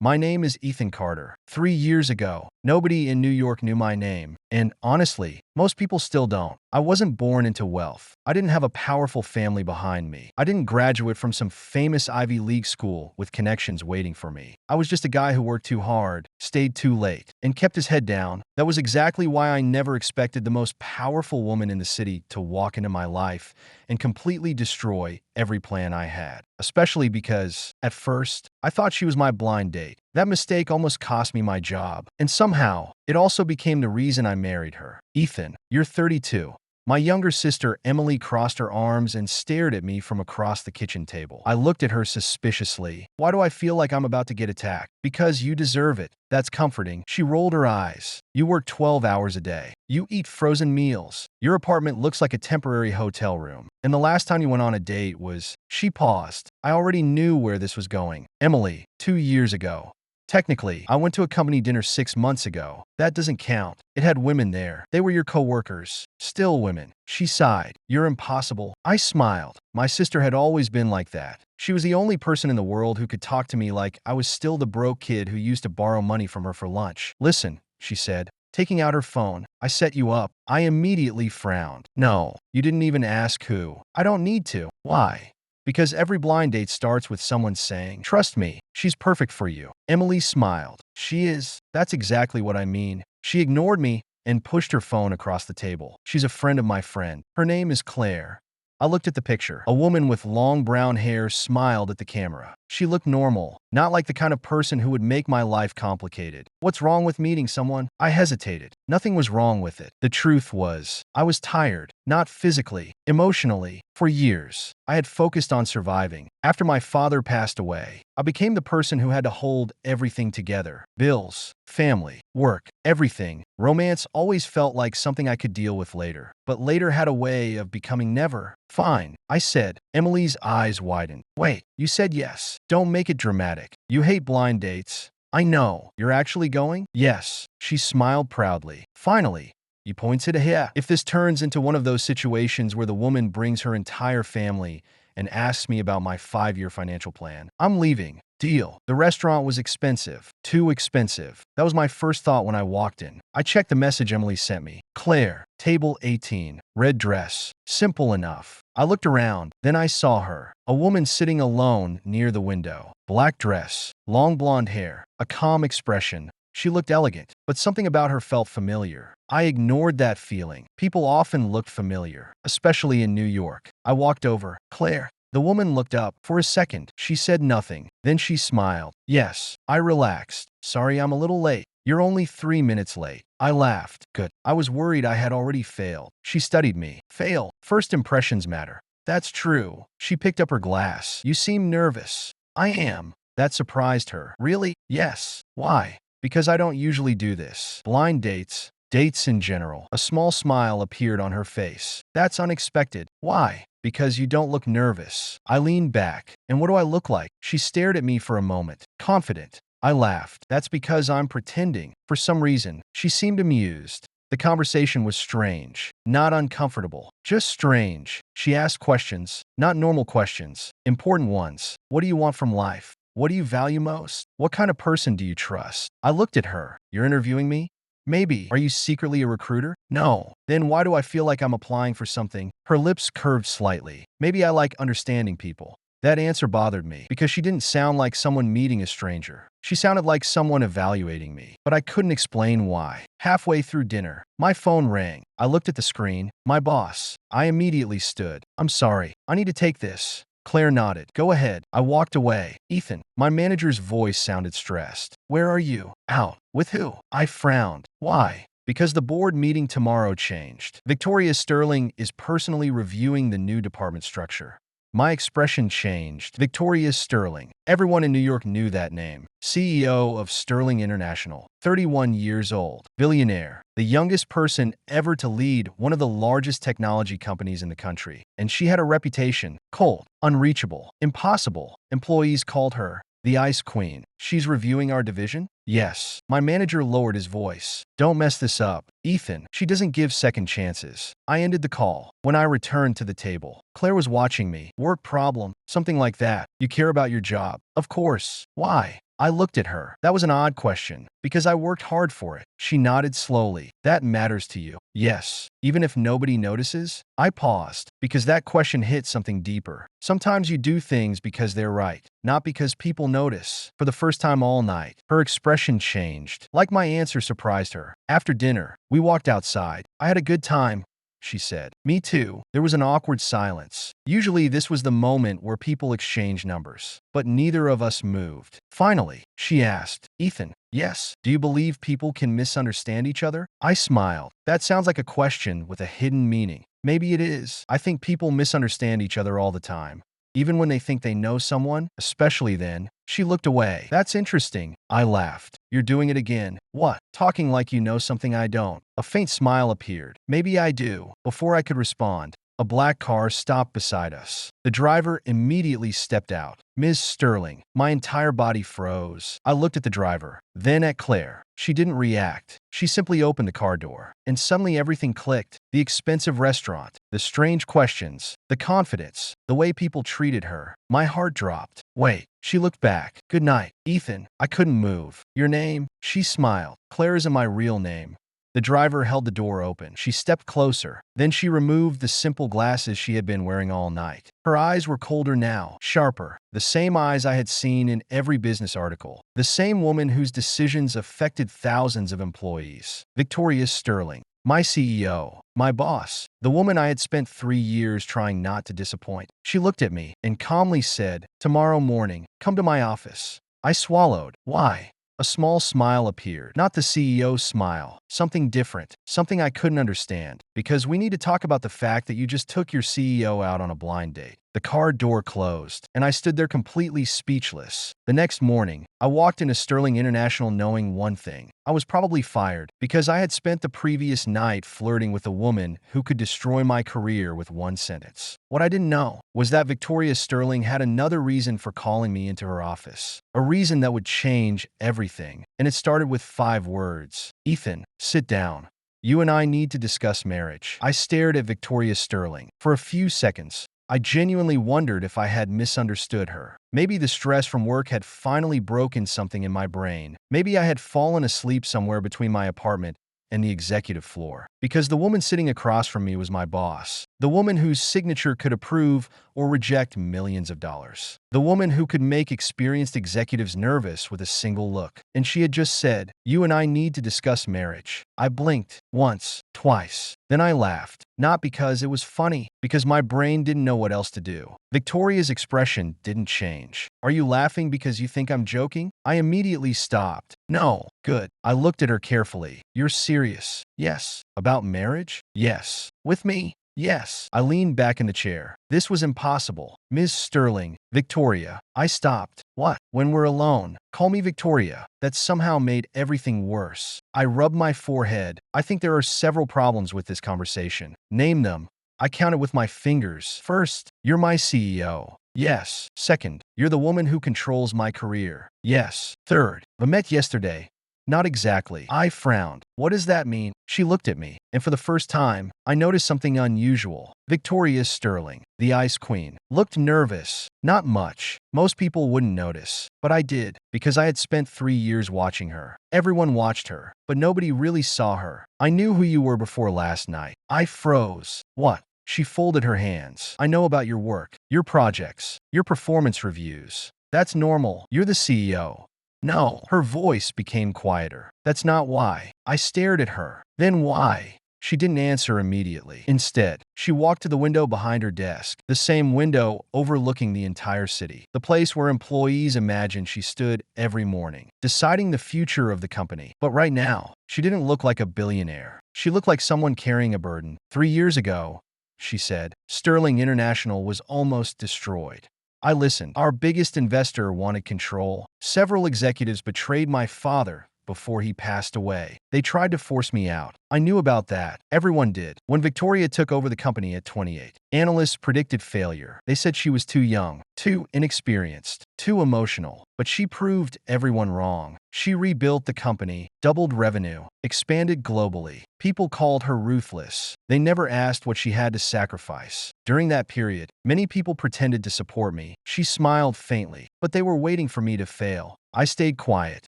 My name is Ethan Carter. 3 years ago, nobody in New York knew my name, and honestly, most people still don't. I wasn't born into wealth. I didn't have a powerful family behind me. I didn't graduate from some famous Ivy League school with connections waiting for me. I was just a guy who worked too hard, stayed too late, and kept his head down. That was exactly why I never expected the most powerful woman in the city to walk into my life and completely destroy every plan I had. Especially because, at first, I thought she was my blind date. That mistake almost cost me my job, and somehow, it also became the reason I married her. Ethan, you're 32. My younger sister Emily crossed her arms and stared at me from across the kitchen table. I looked at her suspiciously. Why do I feel like I'm about to get attacked? Because you deserve it. That's comforting. She rolled her eyes. You work 12 hours a day. You eat frozen meals. Your apartment looks like a temporary hotel room. And the last time you went on a date was... She paused. I already knew where this was going. Emily, 2 years ago. Technically, I went to a company dinner 6 months ago. That doesn't count. It had women there. They were your coworkers. Still women. She sighed. You're impossible. I smiled. My sister had always been like that. She was the only person in the world who could talk to me like I was still the broke kid who used to borrow money from her for lunch. Listen, she said, taking out her phone. I set you up. I immediately frowned. No, you didn't even ask who. I don't need to. Why? Because every blind date starts with someone saying, "Trust me, she's perfect for you." Emily smiled. She is. That's exactly what I mean. She ignored me and pushed her phone across the table. She's a friend of my friend. Her name is Claire. I looked at the picture. A woman with long brown hair smiled at the camera. She looked normal, not like the kind of person who would make my life complicated. What's wrong with meeting someone? I hesitated. Nothing was wrong with it. The truth was, I was tired, not physically, emotionally. For years, I had focused on surviving. After my father passed away, I became the person who had to hold everything together. Bills, family, work, everything. Romance always felt like something I could deal with later, but later had a way of becoming never. Fine, I said. Emily's eyes widened. Wait, you said yes. Don't make it dramatic. You hate blind dates. I know. You're actually going? Yes. She smiled proudly. Finally. You pointed ahead. If this turns into one of those situations where the woman brings her entire family and asks me about my 5-year financial plan, I'm leaving. Deal. The restaurant was expensive. Too expensive. That was my first thought when I walked in. I checked the message Emily sent me. Claire, table 18, red dress. Simple enough. I looked around, then I saw her. A woman sitting alone near the window. Black dress, long blonde hair, a calm expression. She looked elegant, but something about her felt familiar. I ignored that feeling. People often looked familiar, especially in New York. I walked over. Claire. The woman looked up. For a second, she said nothing. Then she smiled. Yes. I relaxed. Sorry I'm a little late. You're only 3 minutes late. I laughed. Good. I was worried I had already failed. She studied me. Fail. First impressions matter. That's true. She picked up her glass. You seem nervous. I am. That surprised her. Really? Yes. Why? Because I don't usually do this. Blind dates. Dates in general. A small smile appeared on her face. That's unexpected. Why? Because you don't look nervous. I leaned back. And what do I look like? She stared at me for a moment. Confident. I laughed. That's because I'm pretending. For some reason, she seemed amused. The conversation was strange. Not uncomfortable. Just strange. She asked questions. Not normal questions. Important ones. What do you want from life? What do you value most? What kind of person do you trust? I looked at her. You're interviewing me? Maybe. Are you secretly a recruiter? No. Then why do I feel like I'm applying for something? Her lips curved slightly. Maybe I like understanding people. That answer bothered me because she didn't sound like someone meeting a stranger. She sounded like someone evaluating me, but I couldn't explain why. Halfway through dinner, my phone rang. I looked at the screen. My boss. I immediately stood. I'm sorry. I need to take this. Claire nodded. Go ahead. I walked away. Ethan. My manager's voice sounded stressed. Where are you? Out. With who? I frowned. Why? Because the board meeting tomorrow changed. Victoria Sterling is personally reviewing the new department structure. My expression changed. Victoria Sterling. Everyone in New York knew that name. CEO of Sterling International. 31 years old. Billionaire. The youngest person ever to lead one of the largest technology companies in the country. And she had a reputation. Cold. Unreachable. Impossible. Employees called her the Ice Queen. She's reviewing our division? Yes. My manager lowered his voice. Don't mess this up. Ethan. She doesn't give second chances. I ended the call. When I returned to the table, Claire was watching me. Work problem. Something like that. You care about your job. Of course. Why? I looked at her. That was an odd question, because I worked hard for it. She nodded slowly. That matters to you. Yes. Even if nobody notices? I paused, because that question hit something deeper. Sometimes you do things because they're right, not because people notice. For the first time all night, her expression changed. Like my answer surprised her. After dinner, we walked outside. I had a good time, she said. Me too. There was an awkward silence. Usually this was the moment where people exchange numbers. But neither of us moved. Finally, she asked, Ethan, yes, do you believe people can misunderstand each other? I smiled. That sounds like a question with a hidden meaning. Maybe it is. I think people misunderstand each other all the time. Even when they think they know someone, especially then. She looked away. That's interesting. I laughed. You're doing it again. What? Talking like you know something I don't. A faint smile appeared. Maybe I do. Before I could respond, a black car stopped beside us. The driver immediately stepped out. Ms. Sterling. My entire body froze. I looked at the driver, then at Claire. She didn't react. She simply opened the car door. And suddenly everything clicked. The expensive restaurant, the strange questions, the confidence, the way people treated her. My heart dropped. Wait. She looked back. Good night, Ethan. I couldn't move. Your name? She smiled. Claire isn't my real name. The driver held the door open. She stepped closer. Then she removed the simple glasses she had been wearing all night. Her eyes were colder now, sharper. The same eyes I had seen in every business article. The same woman whose decisions affected thousands of employees. Victoria Sterling. My CEO. My boss. The woman I had spent 3 years trying not to disappoint. She looked at me and calmly said, tomorrow morning, come to my office. I swallowed. Why? A small smile appeared. Not the CEO's smile. Something different. Something I couldn't understand. Because we need to talk about the fact that you just took your CEO out on a blind date. The car door closed, and I stood there completely speechless. The next morning, I walked into Sterling International knowing one thing. I was probably fired because I had spent the previous night flirting with a woman who could destroy my career with one sentence. What I didn't know was that Victoria Sterling had another reason for calling me into her office. A reason that would change everything. And it started with 5 words. Ethan, sit down. You and I need to discuss marriage. I stared at Victoria Sterling. For a few seconds, I genuinely wondered if I had misunderstood her. Maybe the stress from work had finally broken something in my brain. Maybe I had fallen asleep somewhere between my apartment and the executive floor. Because the woman sitting across from me was my boss. The woman whose signature could approve or reject millions of dollars. The woman who could make experienced executives nervous with a single look. And she had just said, you and I need to discuss marriage. I blinked. Once. Twice. Then I laughed. Not because it was funny, because my brain didn't know what else to do. Victoria's expression didn't change. Are you laughing because you think I'm joking? I immediately stopped. No. Good. I looked at her carefully. You're serious? Yes. About marriage? Yes. With me? Yes. I leaned back in the chair. This was impossible. Ms. Sterling. Victoria. I stopped. What? When we're alone. Call me Victoria. That somehow made everything worse. I rubbed my forehead. I think there are several problems with this conversation. Name them. I counted with my fingers. First, you're my CEO. Yes. Second, you're the woman who controls my career. Yes. Third, we met yesterday. Not exactly. I frowned. What does that mean? She looked at me, and for the first time, I noticed something unusual. Victoria Sterling, the Ice Queen, looked nervous. Not much. Most people wouldn't notice. But I did, because I had spent 3 years watching her. Everyone watched her, but nobody really saw her. I knew who you were before last night. I froze. What? She folded her hands. I know about your work, your projects, your performance reviews. That's normal. You're the CEO. No. Her voice became quieter. That's not why. I stared at her. Then why? She didn't answer immediately. Instead, she walked to the window behind her desk, the same window overlooking the entire city, the place where employees imagined she stood every morning, deciding the future of the company. But right now, she didn't look like a billionaire. She looked like someone carrying a burden. 3 years ago, she said, Sterling International was almost destroyed. I listened. Our biggest investor wanted control. Several executives betrayed my father before he passed away. They tried to force me out. I knew about that. Everyone did. When Victoria took over the company at 28, analysts predicted failure. They said she was too young, too inexperienced, too emotional. But she proved everyone wrong. She rebuilt the company, doubled revenue, expanded globally. People called her ruthless. They never asked what she had to sacrifice. During that period, many people pretended to support me. She smiled faintly, but they were waiting for me to fail. I stayed quiet,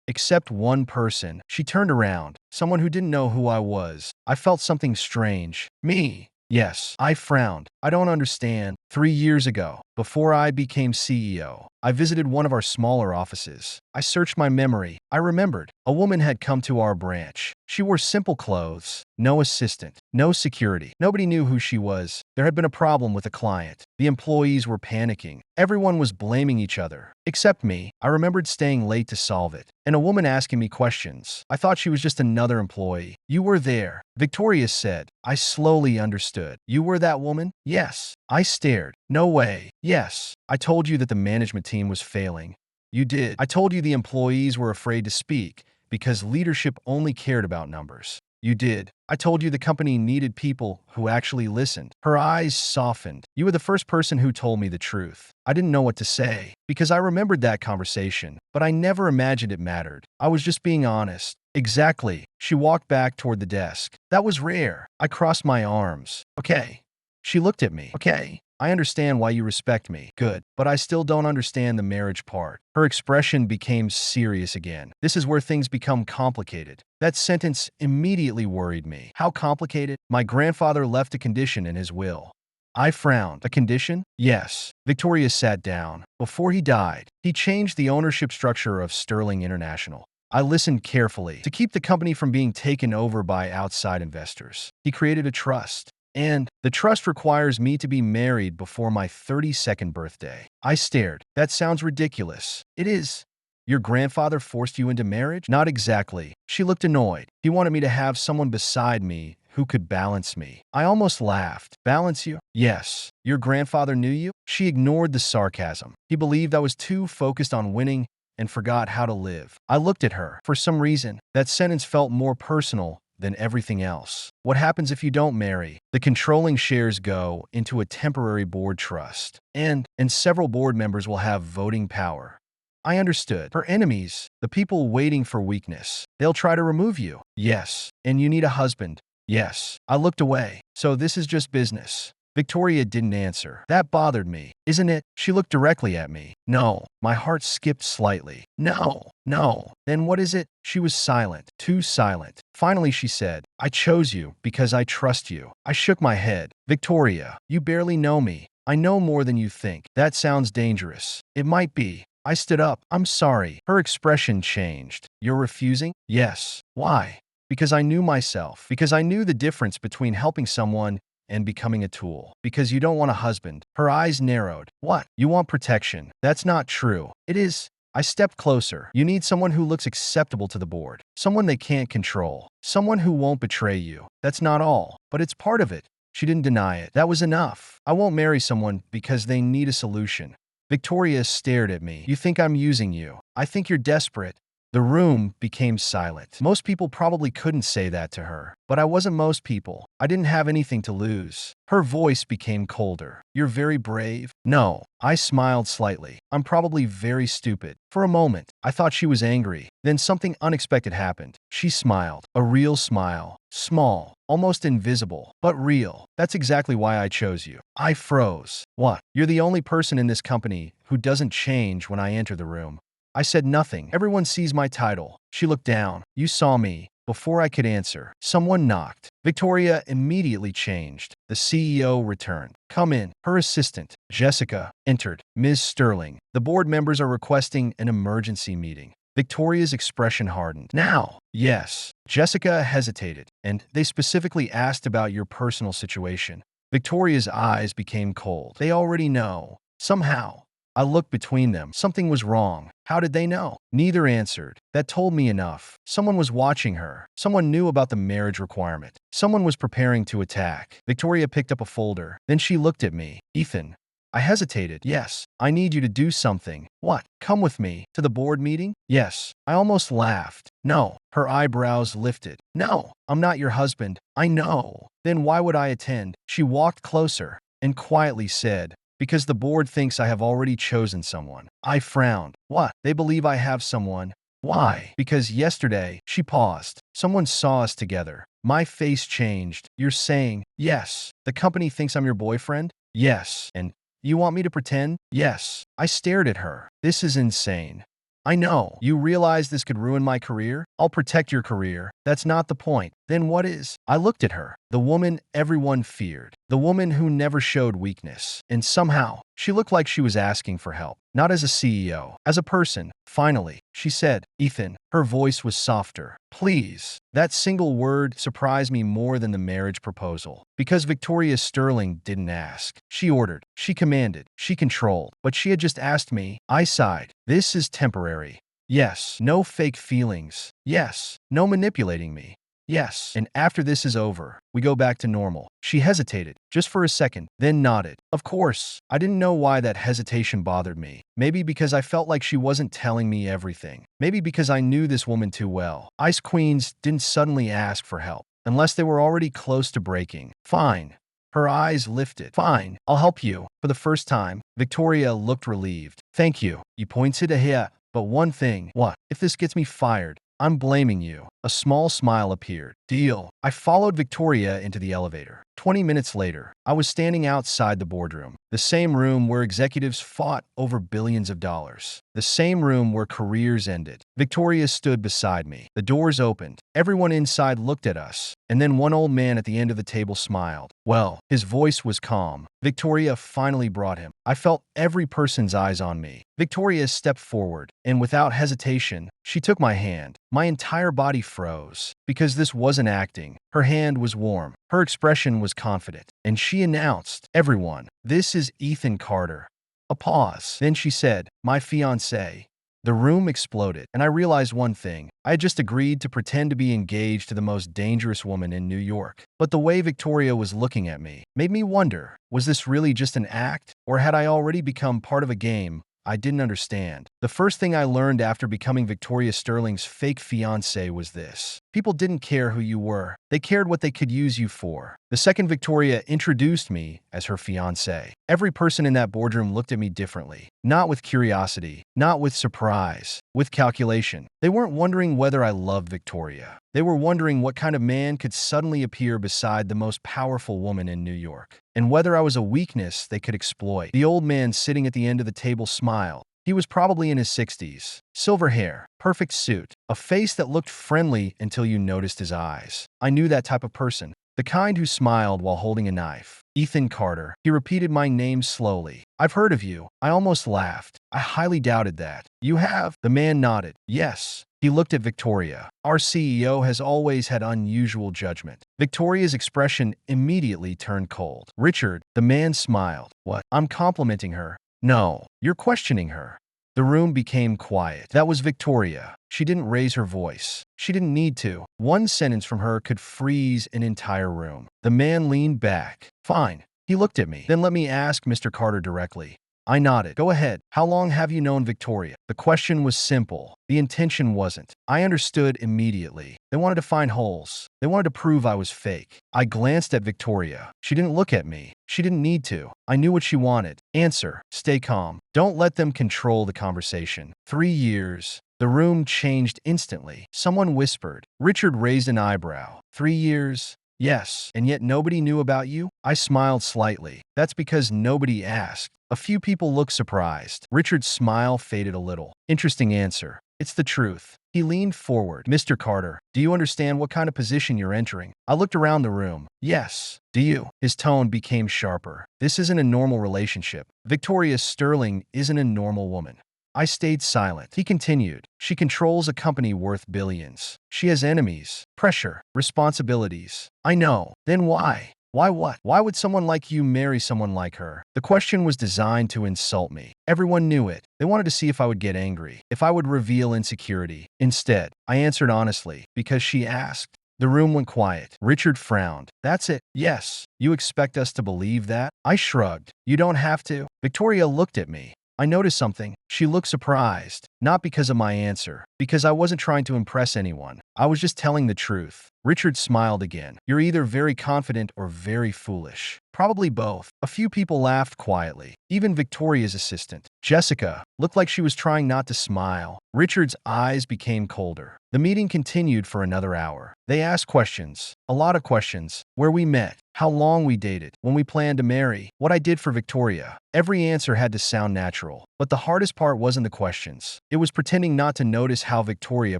except one person. She turned around, someone who didn't know who I was. I felt something strange. Me. Yes, I frowned. I don't understand. 3 years ago, before I became CEO, I visited one of our smaller offices. I searched my memory. I remembered. A woman had come to our branch. She wore simple clothes, no assistant, no security. Nobody knew who she was. There had been a problem with a client. The employees were panicking. Everyone was blaming each other, except me. I remembered staying late to solve it, and a woman asking me questions. I thought she was just another employee. You were there, Victoria said. I slowly understood. You were that woman? Yes. I stared. No way. Yes. I told you that the management team was failing. You did. I told you the employees were afraid to speak because leadership only cared about numbers. You did. I told you the company needed people who actually listened. Her eyes softened. You were the first person who told me the truth. I didn't know what to say because I remembered that conversation, but I never imagined it mattered. I was just being honest. Exactly. She walked back toward the desk. That was rare. I crossed my arms. Okay. She looked at me. Okay. I understand why you respect me. Good. But I still don't understand the marriage part. Her expression became serious again. This is where things become complicated. That sentence immediately worried me. How complicated? My grandfather left a condition in his will. I frowned. A condition? Yes. Victoria sat down. Before he died, he changed the ownership structure of Sterling International. I listened carefully. To keep the company from being taken over by outside investors, he created a trust. And the trust requires me to be married before my 32nd birthday. I stared. That sounds ridiculous. It is. Your grandfather forced you into marriage? Not exactly. She looked annoyed. He wanted me to have someone beside me who could balance me. I almost laughed. Balance you? Yes. Your grandfather knew you? She ignored the sarcasm. He believed I was too focused on winning and forgot how to live. I looked at her. For some reason, that sentence felt more personal than everything else. What happens if you don't marry? The controlling shares go into a temporary board trust, and several board members will have voting power. I understood. Her enemies, the people waiting for weakness, they'll try to remove you. Yes. And you need a husband. Yes. I looked away. So this is just business. Victoria didn't answer. That bothered me. Isn't it? She looked directly at me. No. My heart skipped slightly. No. No. Then what is it? She was silent. Too silent. Finally, she said, I chose you because I trust you. I shook my head. Victoria, you barely know me. I know more than you think. That sounds dangerous. It might be. I stood up. I'm sorry. Her expression changed. You're refusing? Yes. Why? Because I knew myself. Because I knew the difference between helping someone and becoming a tool. Because you don't want a husband. Her eyes narrowed. What? You want protection. That's not true. It is. I stepped closer. You need someone who looks acceptable to the board. Someone they can't control. Someone who won't betray you. That's not all, but it's part of it. She didn't deny it. That was enough. I won't marry someone because they need a solution. Victoria stared at me. You think I'm using you. I think you're desperate. The room became silent. Most people probably couldn't say that to her, but I wasn't most people. I didn't have anything to lose. Her voice became colder. You're very brave? No. I smiled slightly. I'm probably very stupid. For a moment, I thought she was angry. Then something unexpected happened. She smiled. A real smile. Small. Almost invisible. But real. That's exactly why I chose you. I froze. What? You're the only person in this company who doesn't change when I enter the room. I said nothing. Everyone sees my title. She looked down. You saw me. Before I could answer, someone knocked. Victoria immediately changed. The CEO returned. Come in. Her assistant, Jessica, entered. Ms. Sterling, the board members are requesting an emergency meeting. Victoria's expression hardened. Now? Yes. Jessica hesitated, and they specifically asked about your personal situation. Victoria's eyes became cold. They already know. Somehow. I looked between them. Something was wrong. How did they know? Neither answered. That told me enough. Someone was watching her. Someone knew about the marriage requirement. Someone was preparing to attack. Victoria picked up a folder. Then she looked at me. Ethan. I hesitated. Yes. I need you to do something. What? Come with me. To the board meeting? Yes. I almost laughed. No. Her eyebrows lifted. No. I'm not your husband. I know. Then why would I attend? She walked closer and quietly said, because the board thinks I have already chosen someone. I frowned. What? They believe I have someone. Why? Because yesterday, she paused. Someone saw us together. My face changed. You're saying, yes, the company thinks I'm your boyfriend? Yes. And you want me to pretend? Yes. I stared at her. This is insane. I know. You realize this could ruin my career? I'll protect your career. That's not the point. Then what is? I looked at her. The woman everyone feared. The woman who never showed weakness. And somehow, she looked like she was asking for help. Not as a CEO, as a person. Finally, she said, Ethan. Her voice was softer. Please. That single word surprised me more than the marriage proposal. Because Victoria Sterling didn't ask. She ordered. She commanded. She controlled. But she had just asked me. I sighed. This is temporary. Yes. No fake feelings. Yes. No manipulating me. Yes. And after this is over, we go back to normal. She hesitated, just for a second, then nodded. Of course. I didn't know why that hesitation bothered me. Maybe because I felt like she wasn't telling me everything. Maybe because I knew this woman too well. Ice Queens didn't suddenly ask for help, unless they were already close to breaking. Fine. Her eyes lifted. Fine, I'll help you. For the first time, Victoria looked relieved. Thank you. You pointed ahead. But one thing. What? If this gets me fired, I'm blaming you. A small smile appeared. Deal. I followed Victoria into the elevator. 20 minutes later, I was standing outside the boardroom. The same room where executives fought over billions of dollars. The same room where careers ended. Victoria stood beside me. The doors opened. Everyone inside looked at us. And then one old man at the end of the table smiled. Well, his voice was calm. Victoria finally brought him. I felt every person's eyes on me. Victoria stepped forward, and without hesitation, she took my hand. My entire body froze. Because this wasn't acting. Her hand was warm. Her expression was confident. And she announced, Everyone, this is Ethan Carter. A pause. Then she said, My fiancé. The room exploded, and I realized one thing. I had just agreed to pretend to be engaged to the most dangerous woman in New York. But the way Victoria was looking at me made me wonder, was this really just an act? Or had I already become part of a game I didn't understand? The first thing I learned after becoming Victoria Sterling's fake fiancé was this. People didn't care who you were. They cared what they could use you for. The second Victoria introduced me as her fiancé, every person in that boardroom looked at me differently. Not with curiosity, not with surprise, with calculation. They weren't wondering whether I loved Victoria. They were wondering what kind of man could suddenly appear beside the most powerful woman in New York, and whether I was a weakness they could exploit. The old man sitting at the end of the table smiled. He was probably in his 60s. Silver hair, perfect suit, a face that looked friendly until you noticed his eyes. I knew that type of person, the kind who smiled while holding a knife. Ethan Carter. He repeated my name slowly. I've heard of you. I almost laughed. I highly doubted that. You have? The man nodded. Yes. He looked at Victoria. Our CEO has always had unusual judgment. Victoria's expression immediately turned cold. Richard, the man smiled. What? I'm complimenting her. No, you're questioning her. The room became quiet. That was Victoria. She didn't raise her voice. She didn't need to. One sentence from her could freeze an entire room. The man leaned back. Fine. He looked at me. Then let me ask Mr. Carter directly. I nodded. Go ahead. How long have you known Victoria? The question was simple. The intention wasn't. I understood immediately. They wanted to find holes. They wanted to prove I was fake. I glanced at Victoria. She didn't look at me. She didn't need to. I knew what she wanted. Answer. Stay calm. Don't let them control the conversation. 3 years. The room changed instantly. Someone whispered. Richard raised an eyebrow. 3 years? Yes. And yet nobody knew about you? I smiled slightly. That's because nobody asked. A few people looked surprised. Richard's smile faded a little. Interesting answer. It's the truth. He leaned forward. Mr. Carter, do you understand what kind of position you're entering? I looked around the room. Yes. Do you? His tone became sharper. This isn't a normal relationship. Victoria Sterling isn't a normal woman. I stayed silent. He continued. She controls a company worth billions. She has enemies, pressure, responsibilities. I know. Then why? Why what? Why would someone like you marry someone like her? The question was designed to insult me. Everyone knew it. They wanted to see if I would get angry, if I would reveal insecurity. Instead, I answered honestly, because she asked. The room went quiet. Richard frowned. That's it. Yes. You expect us to believe that? I shrugged. You don't have to. Victoria looked at me. I noticed something. She looked surprised. Not because of my answer. Because I wasn't trying to impress anyone. I was just telling the truth. Richard smiled again. You're either very confident or very foolish. Probably both. A few people laughed quietly. Even Victoria's assistant, Jessica, looked like she was trying not to smile. Richard's eyes became colder. The meeting continued for another hour. They asked questions, a lot of questions, where we met, how long we dated, when we planned to marry, what I did for Victoria. Every answer had to sound natural, but the hardest part wasn't the questions. It was pretending not to notice how Victoria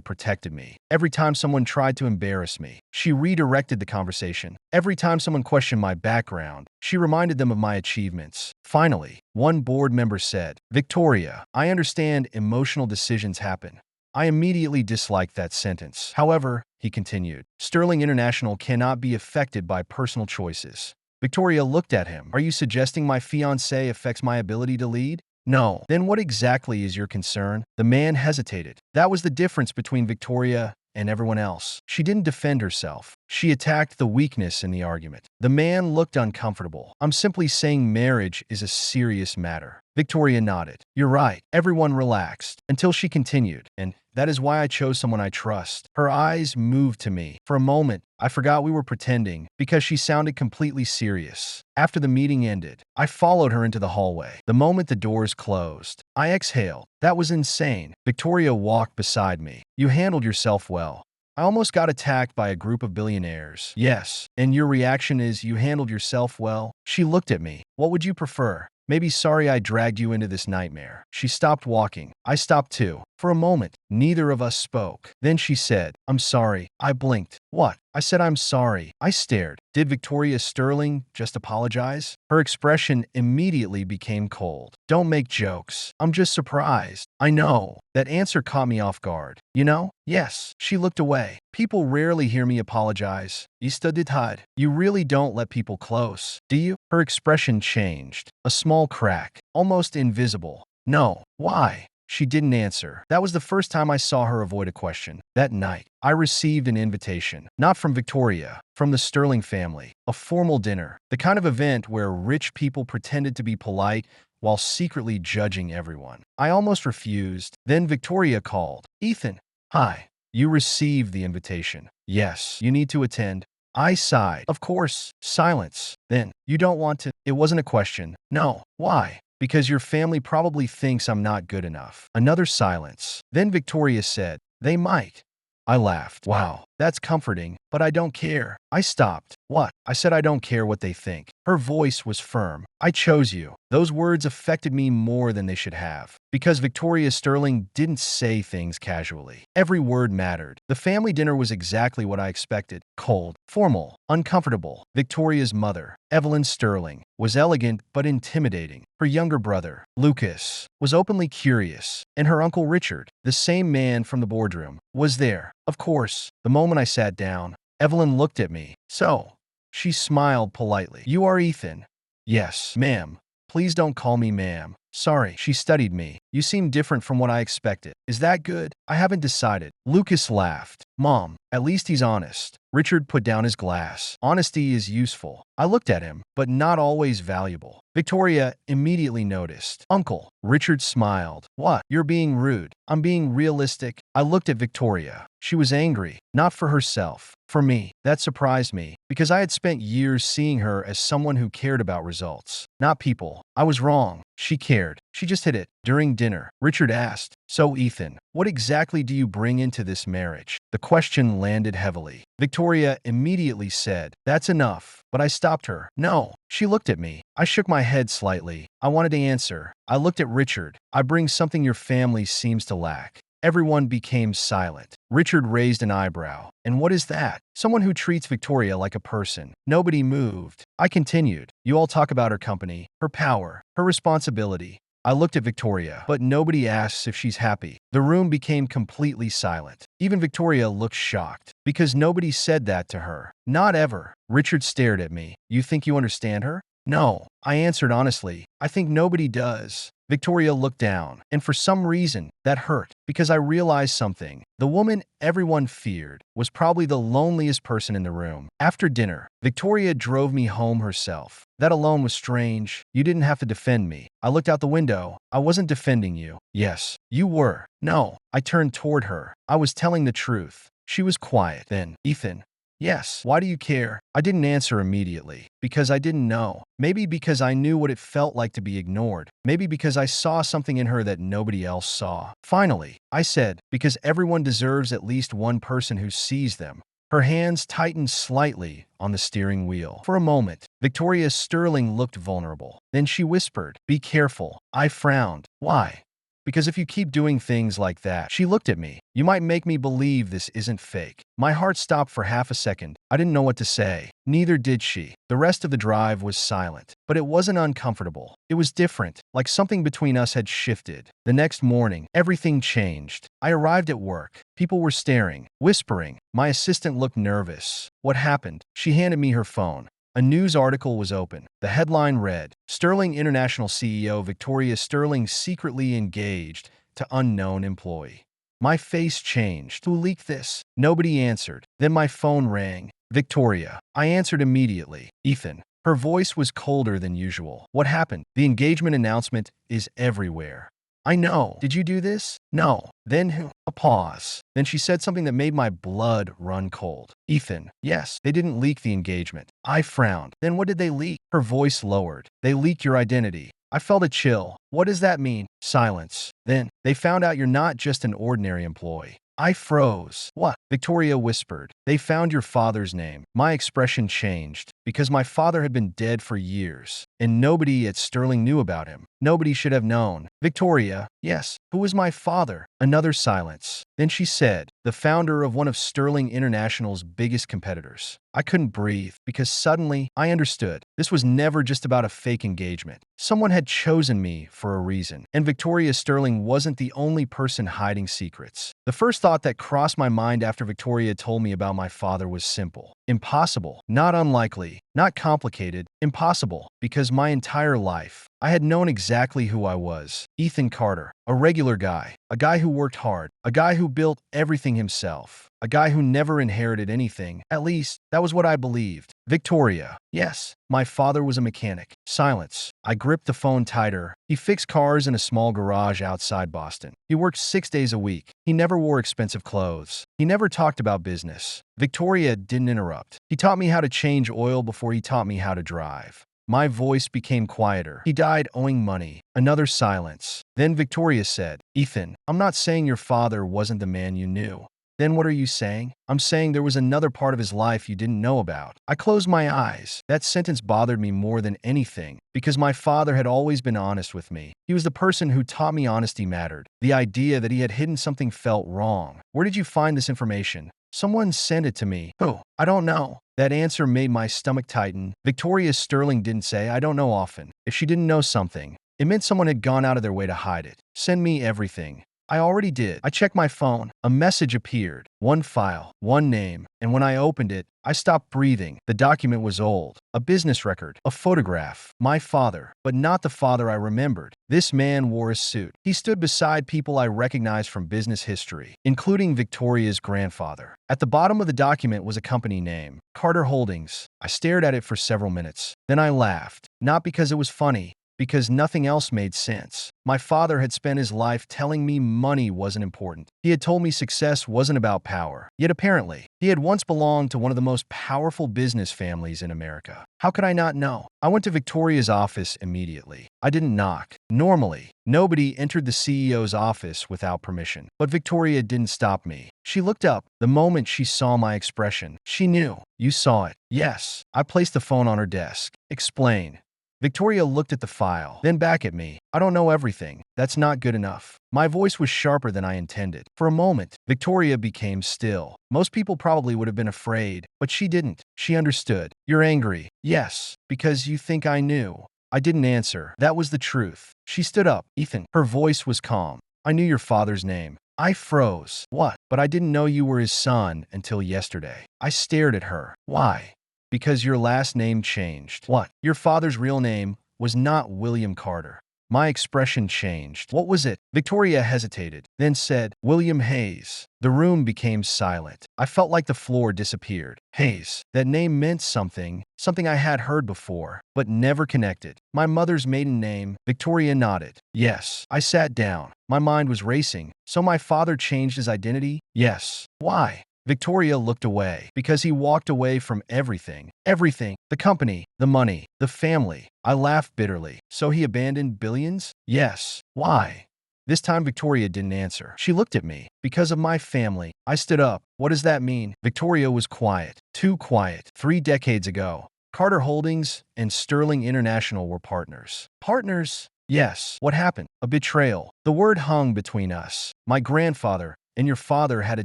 protected me. Every time someone tried to embarrass me, she redirected the conversation. Every time someone questioned my background, she reminded them of my achievements. Finally, one board member said, "Victoria, I understand emotional decisions happen." I immediately disliked that sentence. However, he continued, Sterling International cannot be affected by personal choices. Victoria looked at him. Are you suggesting my fiancé affects my ability to lead? No. Then what exactly is your concern? The man hesitated. That was the difference between Victoria and everyone else. She didn't defend herself. She attacked the weakness in the argument. The man looked uncomfortable. I'm simply saying marriage is a serious matter. Victoria nodded. You're right. Everyone relaxed until she continued, and that is why I chose someone I trust. Her eyes moved to me. For a moment, I forgot we were pretending because she sounded completely serious. After the meeting ended, I followed her into the hallway. The moment the doors closed, I exhaled. That was insane. Victoria walked beside me. You handled yourself well. I almost got attacked by a group of billionaires. Yes, and your reaction is you handled yourself well? She looked at me. What would you prefer? Maybe sorry I dragged you into this nightmare. She stopped walking. I stopped too. For a moment, neither of us spoke. Then she said, I'm sorry. I blinked. What? I said I'm sorry. I stared. Did Victoria Sterling just apologize? Her expression immediately became cold. Don't make jokes. I'm just surprised. I know. That answer caught me off guard. You know? Yes. She looked away. People rarely hear me apologize. You really don't let people close, do you? Her expression changed. A small crack. Almost invisible. No. Why? She didn't answer. That was the first time I saw her avoid a question. That night, I received an invitation. Not from Victoria, from the Sterling family. A formal dinner. The kind of event where rich people pretended to be polite while secretly judging everyone. I almost refused. Then Victoria called. Ethan. Hi. You received the invitation. Yes. You need to attend. I sighed. Of course. Silence. Then, you don't want to? It wasn't a question. No. Why? Because your family probably thinks I'm not good enough. Another silence. Then Victoria said, they might. I laughed. Wow, that's comforting, but I don't care. I stopped. What? I said I don't care what they think. Her voice was firm. I chose you. Those words affected me more than they should have. Because Victoria Sterling didn't say things casually. Every word mattered. The family dinner was exactly what I expected. Cold, formal, uncomfortable. Victoria's mother, Evelyn Sterling, was elegant but intimidating. Her younger brother, Lucas, was openly curious. And her uncle Richard, the same man from the boardroom, was there. Of course, the moment I sat down, Evelyn looked at me. So, she smiled politely. You are Ethan? Yes, ma'am. Please don't call me ma'am. Sorry. She studied me. You seem different from what I expected. Is that good? I haven't decided. Lucas laughed. Mom, at least he's honest. Richard put down his glass. Honesty is useful. I looked at him, but not always valuable. Victoria immediately noticed. Uncle. Richard smiled. What? You're being rude. I'm being realistic. I looked at Victoria. She was angry, not for herself, for me. That surprised me, because I had spent years seeing her as someone who cared about results, not people. I was wrong. She cared. She just hit it. During dinner, Richard asked, So Ethan, what exactly do you bring into this marriage? The question landed heavily. Victoria immediately said, That's enough. But I stopped her. No. She looked at me. I shook my head slightly. I wanted to answer. I looked at Richard. I bring something your family seems to lack. Everyone became silent. Richard raised an eyebrow. And what is that? Someone who treats Victoria like a person. Nobody moved. I continued. You all talk about her company, her power, her responsibility. I looked at Victoria, but nobody asks if she's happy. The room became completely silent. Even Victoria looked shocked, because nobody said that to her. Not ever. Richard stared at me. You think you understand her? No. I answered honestly. I think nobody does. Victoria looked down, and for some reason, that hurt, because I realized something. The woman everyone feared was probably the loneliest person in the room. After dinner, Victoria drove me home herself. That alone was strange. You didn't have to defend me. I looked out the window. I wasn't defending you. Yes, you were. No. I turned toward her. I was telling the truth. She was quiet. Then, Ethan, Yes. Why do you care? I didn't answer immediately. Because I didn't know. Maybe because I knew what it felt like to be ignored. Maybe because I saw something in her that nobody else saw. Finally, I said, because everyone deserves at least one person who sees them. Her hands tightened slightly on the steering wheel. For a moment, Victoria Sterling looked vulnerable. Then she whispered, "Be careful." I frowned. Why? Because if you keep doing things like that, she looked at me. You might make me believe this isn't fake. My heart stopped for half a second. I didn't know what to say. Neither did she. The rest of the drive was silent. But it wasn't uncomfortable. It was different, like something between us had shifted. The next morning, everything changed. I arrived at work. People were staring, whispering. My assistant looked nervous. What happened? She handed me her phone. A news article was open. The headline read, Sterling International CEO Victoria Sterling secretly engaged to unknown employee. My face changed. Who leaked this? Nobody answered. Then my phone rang. Victoria. I answered immediately. Ethan. Her voice was colder than usual. What happened? The engagement announcement is everywhere. I know. Did you do this? No. Then who? A pause. Then she said something that made my blood run cold. Ethan. Yes, they didn't leak the engagement. I frowned. Then what did they leak? Her voice lowered. They leaked your identity. I felt a chill. What does that mean? Silence. Then, they found out you're not just an ordinary employee. I froze. What? Victoria whispered. They found your father's name. My expression changed, because my father had been dead for years, and nobody at Sterling knew about him. Nobody should have known. Victoria. Yes. Who was my father? Another silence. Then she said, the founder of one of Sterling International's biggest competitors. I couldn't breathe, because suddenly, I understood. This was never just about a fake engagement. Someone had chosen me for a reason, and Victoria Sterling wasn't the only person hiding secrets. The first thought that crossed my mind after Victoria told me about my father was simple. Impossible. Not unlikely. Not complicated. Impossible. Because my entire life, I had known exactly who I was. Ethan Carter. A regular guy. A guy who worked hard. A guy who built everything himself. A guy who never inherited anything. At least, that was what I believed. Victoria. Yes, my father was a mechanic. Silence. I gripped the phone tighter. He fixed cars in a small garage outside Boston. He worked 6 days a week. He never wore expensive clothes. He never talked about business. Victoria didn't interrupt. He taught me how to change oil before he taught me how to drive. My voice became quieter. He died owing money. Another silence. Then Victoria said, Ethan, I'm not saying your father wasn't the man you knew. Then what are you saying? I'm saying there was another part of his life you didn't know about. I closed my eyes. That sentence bothered me more than anything, because my father had always been honest with me. He was the person who taught me honesty mattered. The idea that he had hidden something felt wrong. Where did you find this information? Someone sent it to me. Who? I don't know. That answer made my stomach tighten. Victoria Sterling didn't say, I don't know often. If she didn't know something, it meant someone had gone out of their way to hide it. Send me everything. I already did. I checked my phone. A message appeared. One file, one name, and when I opened it, I stopped breathing. The document was old. A business record, a photograph. My father, but not the father I remembered. This man wore a suit. He stood beside people I recognized from business history, including Victoria's grandfather. At the bottom of the document was a company name, Carter Holdings. I stared at it for several minutes. Then I laughed. Not because it was funny, because nothing else made sense. My father had spent his life telling me money wasn't important. He had told me success wasn't about power. Yet apparently, he had once belonged to one of the most powerful business families in America. How could I not know? I went to Victoria's office immediately. I didn't knock. Normally, nobody entered the CEO's office without permission. But Victoria didn't stop me. She looked up. The moment she saw my expression, she knew. You saw it. Yes. I placed the phone on her desk. Explain. Victoria looked at the file, then back at me. I don't know everything. That's not good enough. My voice was sharper than I intended. For a moment, Victoria became still. Most people probably would have been afraid, but she didn't. She understood. You're angry. Yes, because you think I knew. I didn't answer. That was the truth. She stood up. Ethan. Her voice was calm. I knew your father's name. I froze. What? But I didn't know you were his son until yesterday. I stared at her. Why? Because your last name changed. What? Your father's real name was not William Carter. My expression changed. What was it? Victoria hesitated, then said, William Hayes. The room became silent. I felt like the floor disappeared. Hayes. That name meant something, something I had heard before, but never connected. My mother's maiden name. Victoria nodded. Yes. I sat down. My mind was racing. So my father changed his identity? Yes. Why? Victoria looked away because he walked away from everything. Everything. The company, the money, the family. I laughed bitterly. So he abandoned billions? Yes. Why? This time Victoria didn't answer. She looked at me. Because of my family. I stood up. What does that mean? Victoria was quiet. Too quiet. 3 decades ago, Carter Holdings and Sterling International were partners. Partners? Yes. What happened? A betrayal. The word hung between us. My grandfather and your father had a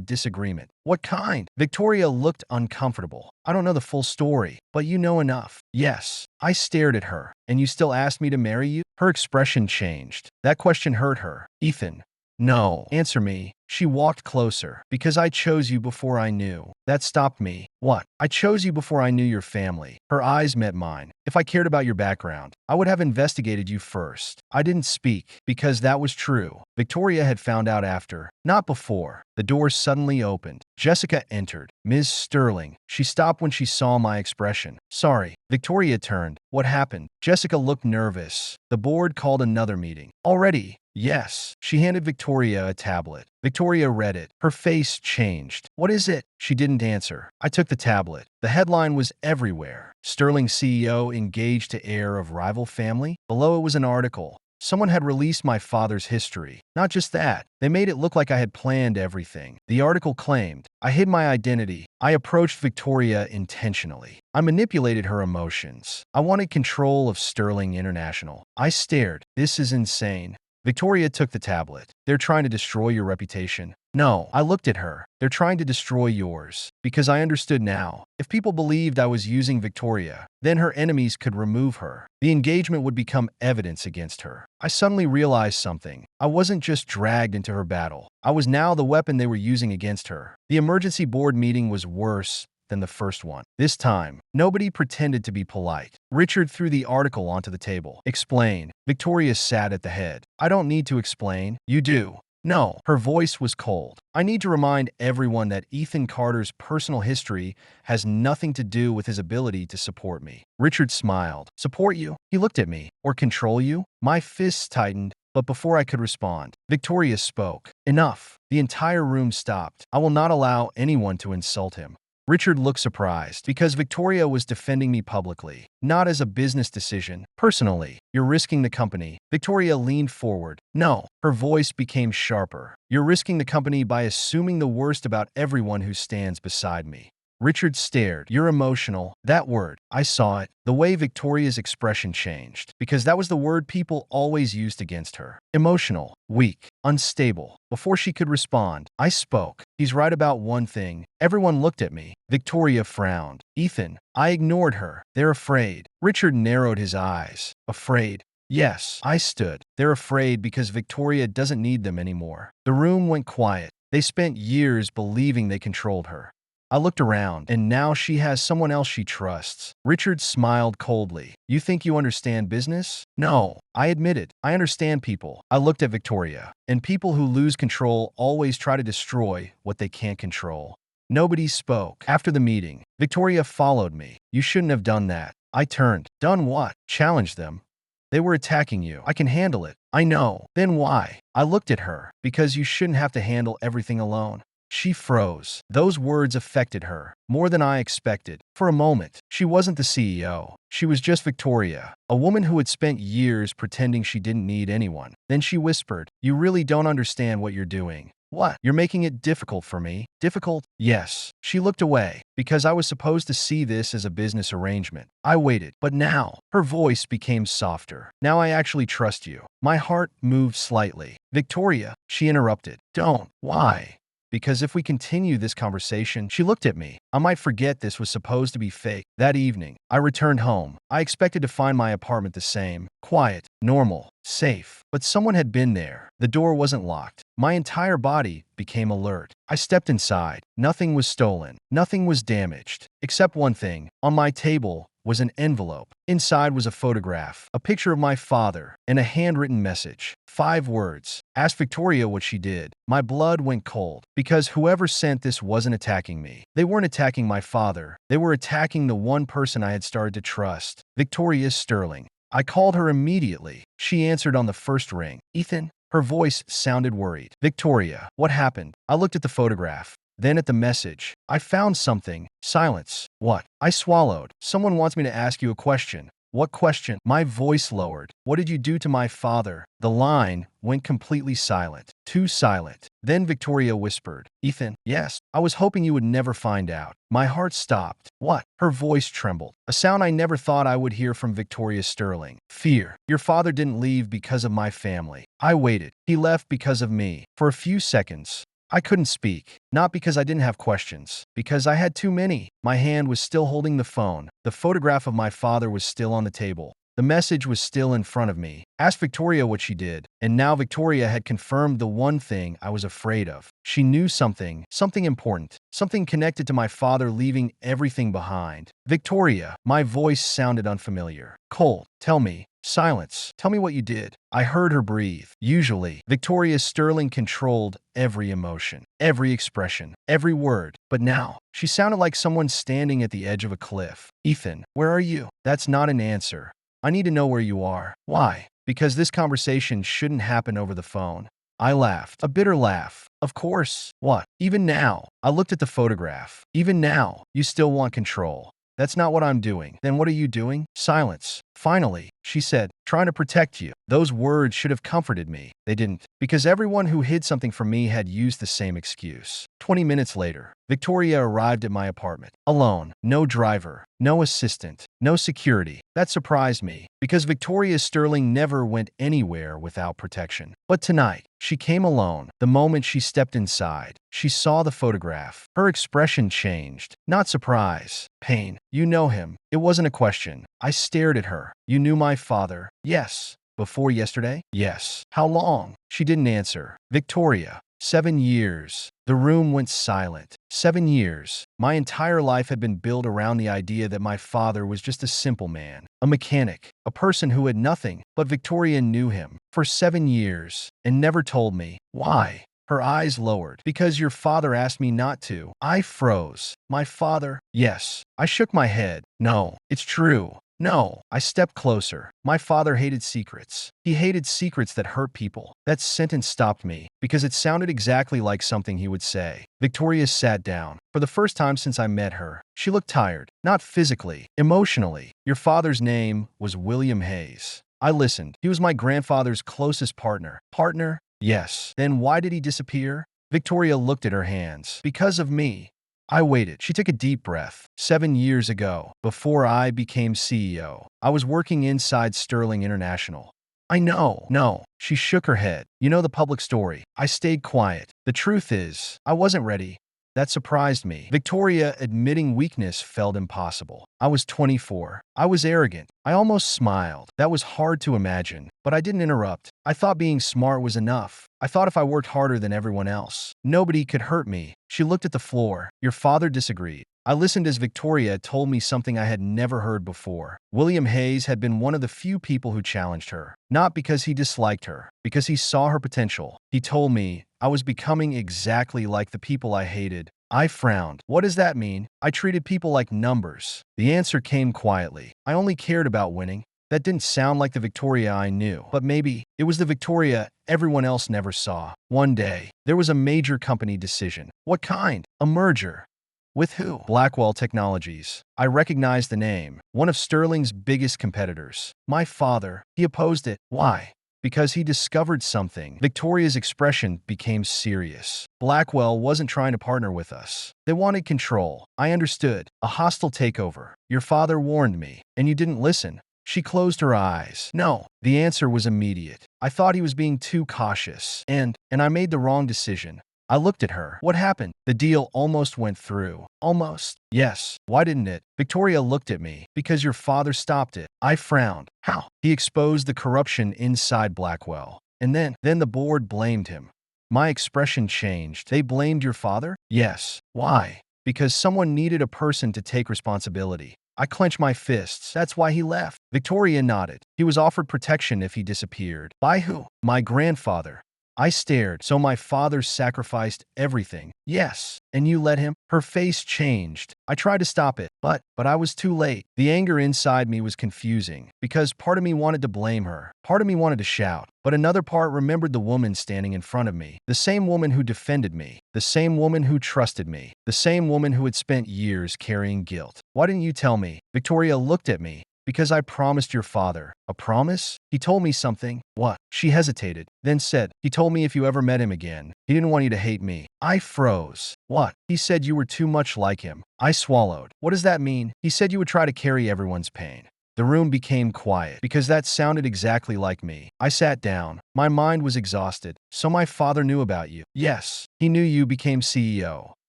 disagreement. What kind? Victoria looked uncomfortable. I don't know the full story, but you know enough. Yes. I stared at her. And you still asked me to marry you? Her expression changed. That question hurt her. Ethan. No. Answer me. She walked closer. Because I chose you before I knew. That stopped me. What? I chose you before I knew your family. Her eyes met mine. If I cared about your background, I would have investigated you first. I didn't speak, because that was true. Victoria had found out after, not before. The door suddenly opened. Jessica entered. Ms. Sterling. She stopped when she saw my expression. Sorry. Victoria turned. What happened? Jessica looked nervous. The board called another meeting. Already? Yes. She handed Victoria a tablet. Victoria read it. Her face changed. What is it? She didn't answer. I took the tablet. The headline was everywhere. Sterling CEO engaged to heir of rival family. Below it was an article. Someone had released my father's history. Not just that, they made it look like I had planned everything. The article claimed, I hid my identity. I approached Victoria intentionally. I manipulated her emotions. I wanted control of Sterling International. I stared. This is insane. Victoria took the tablet. They're trying to destroy your reputation. No, I looked at her. They're trying to destroy yours. Because I understood now. If people believed I was using Victoria, then her enemies could remove her. The engagement would become evidence against her. I suddenly realized something. I wasn't just dragged into her battle. I was now the weapon they were using against her. The emergency board meeting was worse than the first one. This time, nobody pretended to be polite. Richard threw the article onto the table. Explain. Victoria sat at the head. I don't need to explain. You do. No. Her voice was cold. I need to remind everyone that Ethan Carter's personal history has nothing to do with his ability to support me. Richard smiled. Support you? He looked at me. Or control you? My fists tightened. But before I could respond, Victoria spoke. Enough. The entire room stopped. I will not allow anyone to insult him. Richard looked surprised because Victoria was defending me publicly, not as a business decision. Personally, you're risking the company. Victoria leaned forward. No. Her voice became sharper. You're risking the company by assuming the worst about everyone who stands beside me. Richard stared. You're emotional. That word. I saw it. The way Victoria's expression changed. Because that was the word people always used against her. Emotional. Weak. Unstable. Before she could respond, I spoke. He's right about one thing. Everyone looked at me. Victoria frowned. Ethan. I ignored her. They're afraid. Richard narrowed his eyes. Afraid. Yes. I stood. They're afraid because Victoria doesn't need them anymore. The room went quiet. They spent years believing they controlled her. I looked around, and now she has someone else she trusts. Richard smiled coldly. You think you understand business? No. I admitted. I understand people. I looked at Victoria. And people who lose control always try to destroy what they can't control. Nobody spoke. After the meeting, Victoria followed me. You shouldn't have done that. I turned. Done what? Challenged them. They were attacking you. I can handle it. I know. Then why? I looked at her. Because you shouldn't have to handle everything alone. She froze. Those words affected her more than I expected. For a moment, she wasn't the CEO. She was just Victoria, a woman who had spent years pretending she didn't need anyone. Then she whispered, You really don't understand what you're doing. What? You're making it difficult for me? Difficult? Yes. She looked away, because I was supposed to see this as a business arrangement. I waited, but now, her voice became softer. Now I actually trust you. My heart moved slightly. Victoria, she interrupted. Don't. Why? Because if we continue this conversation, she looked at me. I might forget this was supposed to be fake. That evening, I returned home. I expected to find my apartment the same. Quiet, normal, safe. But someone had been there. The door wasn't locked. My entire body became alert. I stepped inside. Nothing was stolen. Nothing was damaged. Except one thing. On my table was an envelope. Inside was a photograph, a picture of my father, and a handwritten message. 5 words. Asked Victoria what she did. My blood went cold, because whoever sent this wasn't attacking me. They weren't attacking my father. They were attacking the one person I had started to trust, Victoria Sterling. I called her immediately. She answered on the first ring. Ethan? Her voice sounded worried. Victoria, what happened? I looked at the photograph. Then at the message, I found something. Silence. What? I swallowed. Someone wants me to ask you a question. What question? My voice lowered. What did you do to my father? The line went completely silent. Too silent. Then Victoria whispered, Ethan, yes, I was hoping you would never find out. My heart stopped. What? Her voice trembled. A sound I never thought I would hear from Victoria Sterling. Fear. Your father didn't leave because of my family. I waited. He left because of me. For a few seconds, I couldn't speak, not because I didn't have questions, because I had too many. My hand was still holding the phone. The photograph of my father was still on the table. The message was still in front of me. Asked Victoria what she did, and now Victoria had confirmed the one thing I was afraid of. She knew something important, something connected to my father leaving everything behind. Victoria, my voice sounded unfamiliar. Cold, tell me. Silence. Tell me what you did. I heard her breathe. Usually, Victoria Sterling controlled every emotion, every expression, every word. But now, she sounded like someone standing at the edge of a cliff. Ethan, where are you? That's not an answer. I need to know where you are. Why? Because this conversation shouldn't happen over the phone. I laughed, a bitter laugh. Of course. What? Even now. I looked at the photograph. Even now, you still want control. That's not what I'm doing. Then what are you doing? Silence. Finally, she said, trying to protect you. Those words should have comforted me. They didn't, because everyone who hid something from me had used the same excuse. 20 minutes later, Victoria arrived at my apartment. Alone. No driver. No assistant. No security. That surprised me, because Victoria Sterling never went anywhere without protection. But tonight, she came alone. The moment she stepped inside, she saw the photograph. Her expression changed. Not surprise. Pain. You know him. It wasn't a question. I stared at her. You knew my father? Yes. Before yesterday? Yes. How long? She didn't answer. Victoria. 7 years. The room went silent. 7 years. My entire life had been built around the idea that my father was just a simple man, a mechanic, a person who had nothing. But Victoria knew him for 7 years and never told me. Why? Her eyes lowered. Because your father asked me not to. I froze. My father? Yes. I shook my head. No, it's true. No. I stepped closer. My father hated secrets. He hated secrets that hurt people. That sentence stopped me because it sounded exactly like something he would say. Victoria sat down. For the first time since I met her, she looked tired. Not physically, emotionally. Your father's name was William Hayes. I listened. He was my grandfather's closest partner. Partner? Yes. Then why did he disappear? Victoria looked at her hands. Because of me. I waited. She took a deep breath. 7 years ago, before I became CEO, I was working inside Sterling International. I know. No. She shook her head. You know the public story. I stayed quiet. The truth is, I wasn't ready. That surprised me. Victoria admitting weakness felt impossible. I was 24. I was arrogant. I almost smiled. That was hard to imagine, but I didn't interrupt. I thought being smart was enough. I thought if I worked harder than everyone else, nobody could hurt me. She looked at the floor. Your father disagreed. I listened as Victoria told me something I had never heard before. William Hayes had been one of the few people who challenged her. Not because he disliked her, because he saw her potential. He told me I was becoming exactly like the people I hated. I frowned. What does that mean? I treated people like numbers. The answer came quietly. I only cared about winning. That didn't sound like the Victoria I knew, but maybe it was the Victoria everyone else never saw. One day, there was a major company decision. What kind? A merger. With who? Blackwell Technologies. I recognized the name. One of Sterling's biggest competitors. My father. He opposed it. Why? Because he discovered something. Victoria's expression became serious. Blackwell wasn't trying to partner with us. They wanted control. I understood. A hostile takeover. Your father warned me, and you didn't listen. She closed her eyes. No. The answer was immediate. I thought he was being too cautious. And I made the wrong decision. I looked at her. What happened? The deal almost went through. Almost. Yes. Why didn't it? Victoria looked at me. Because your father stopped it. I frowned. How? He exposed the corruption inside Blackwell. And then the board blamed him. My expression changed. They blamed your father? Yes. Why? Because someone needed a person to take responsibility. I clenched my fists. That's why he left. Victoria nodded. He was offered protection if he disappeared. By who? My grandfather. I stared. So my father sacrificed everything. Yes. And you let him? Her face changed. I tried to stop it, but I was too late. The anger inside me was confusing because part of me wanted to blame her. Part of me wanted to shout, but another part remembered the woman standing in front of me. The same woman who defended me. The same woman who trusted me. The same woman who had spent years carrying guilt. Why didn't you tell me? Victoria looked at me. Because I promised your father. A promise? He told me something. What? She hesitated, then said, he told me if you ever met him again, he didn't want you to hate me. I froze. What? He said you were too much like him. I swallowed. What does that mean? He said you would try to carry everyone's pain. The room became quiet because that sounded exactly like me. I sat down. My mind was exhausted. So my father knew about you. Yes. He knew you became CEO.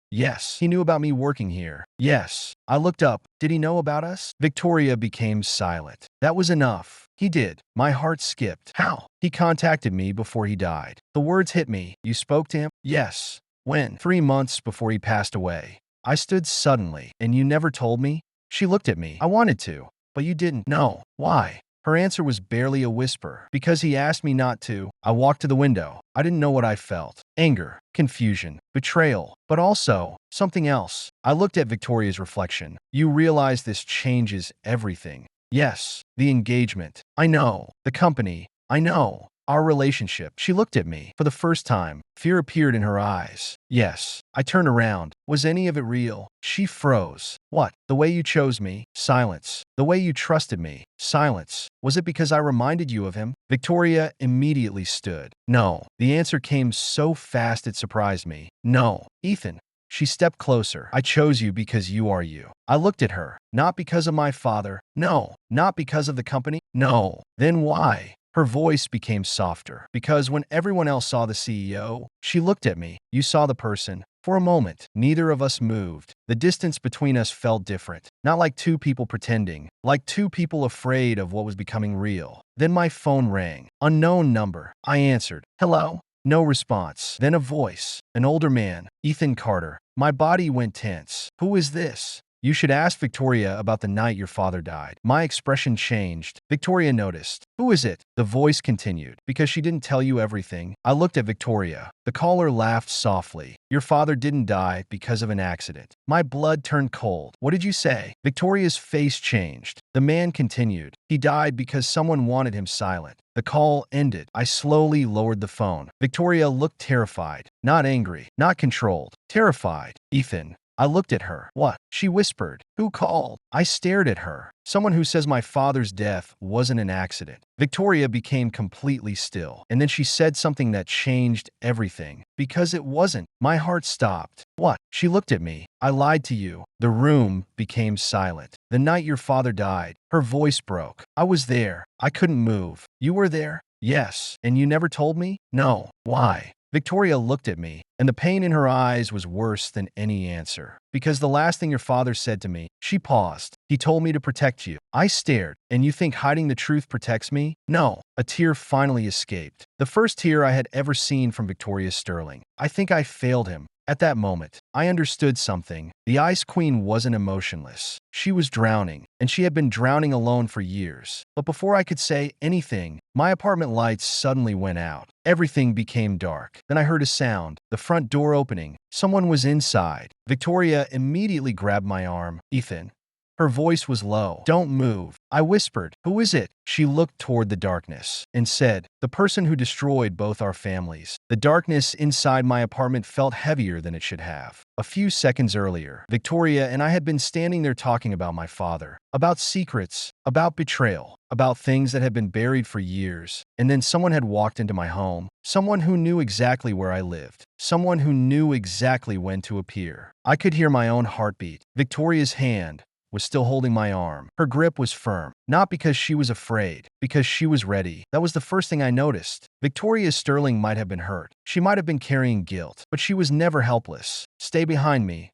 Yes. He knew about me working here. Yes. I looked up. Did he know about us? Victoria became silent. That was enough. He did. My heart skipped. How? He contacted me before he died. The words hit me. You spoke to him? Yes. When? 3 months before he passed away. I stood suddenly. And you never told me? She looked at me. I wanted to. But you didn't. No. Why? Her answer was barely a whisper. Because he asked me not to. I walked to the window. I didn't know what I felt. Anger, confusion, betrayal, but also something else. I looked at Victoria's reflection. You realize this changes everything. Yes, the engagement. I know. The company. I know. Our relationship. She looked at me. For the first time, fear appeared in her eyes. Yes. I turned around. Was any of it real? She froze. What? The way you chose me? Silence. The way you trusted me? Silence. Was it because I reminded you of him? Victoria immediately stood. No. The answer came so fast it surprised me. No. Ethan. She stepped closer. I chose you because you are you. I looked at her. Not because of my father. No. Not because of the company. No. Then why? Her voice became softer. Because when everyone else saw the CEO, she looked at me. You saw the person. For a moment, neither of us moved. The distance between us felt different. Not like two people pretending. Like two people afraid of what was becoming real. Then my phone rang. Unknown number. I answered. Hello? No response. Then a voice. An older man. Ethan Carter. My body went tense. Who is this? You should ask Victoria about the night your father died. My expression changed. Victoria noticed. Who is it? The voice continued. Because she didn't tell you everything. I looked at Victoria. The caller laughed softly. Your father didn't die because of an accident. My blood turned cold. What did you say? Victoria's face changed. The man continued. He died because someone wanted him silent. The call ended. I slowly lowered the phone. Victoria looked terrified. Not angry. Not controlled. Terrified. Ethan. I looked at her. What? She whispered. Who called? I stared at her. Someone who says my father's death wasn't an accident. Victoria became completely still. And then she said something that changed everything. Because it wasn't. My heart stopped. What? She looked at me. I lied to you. The room became silent. The night your father died, her voice broke. I was there. I couldn't move. You were there? Yes. And you never told me? No. Why? Victoria looked at me, and the pain in her eyes was worse than any answer. Because the last thing your father said to me, she paused. He told me to protect you. I stared. And you think hiding the truth protects me? No. A tear finally escaped. The first tear I had ever seen from Victoria Sterling. I think I failed him. At that moment, I understood something. The Ice Queen wasn't emotionless. She was drowning, and she had been drowning alone for years. But before I could say anything, my apartment lights suddenly went out. Everything became dark. Then I heard a sound, the front door opening. Someone was inside. Victoria immediately grabbed my arm. Ethan. Her voice was low. Don't move. I whispered. Who is it? She looked toward the darkness and said, the person who destroyed both our families. The darkness inside my apartment felt heavier than it should have. A few seconds earlier, Victoria and I had been standing there talking about my father, about secrets, about betrayal, about things that had been buried for years. And then someone had walked into my home, someone who knew exactly where I lived, someone who knew exactly when to appear. I could hear my own heartbeat. Victoria's hand was still holding my arm. Her grip was firm, not because she was afraid, because she was ready. That was the first thing I noticed. Victoria Sterling might have been hurt. She might have been carrying guilt, but she was never helpless. Stay behind me,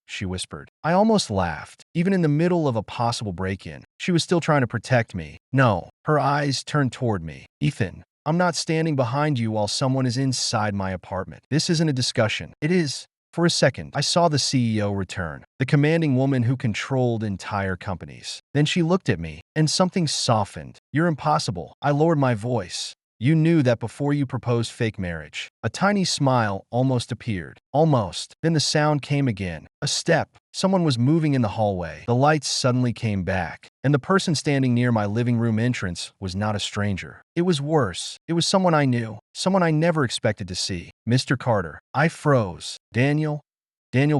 she whispered. I almost laughed. Even in the middle of a possible break-in, she was still trying to protect me. No. Her eyes turned toward me. Ethan, I'm not standing behind you while someone is inside my apartment. This isn't a discussion. It is. For a second, I saw the CEO return, the commanding woman who controlled entire companies. Then she looked at me, and something softened. You're impossible. I lowered my voice. You knew that before you proposed fake marriage. A tiny smile almost appeared. Almost. Then the sound came again. A step. Someone was moving in the hallway. The lights suddenly came back. And the person standing near my living room entrance was not a stranger. It was worse. It was someone I knew. Someone I never expected to see. Mr. Carter. I froze. Daniel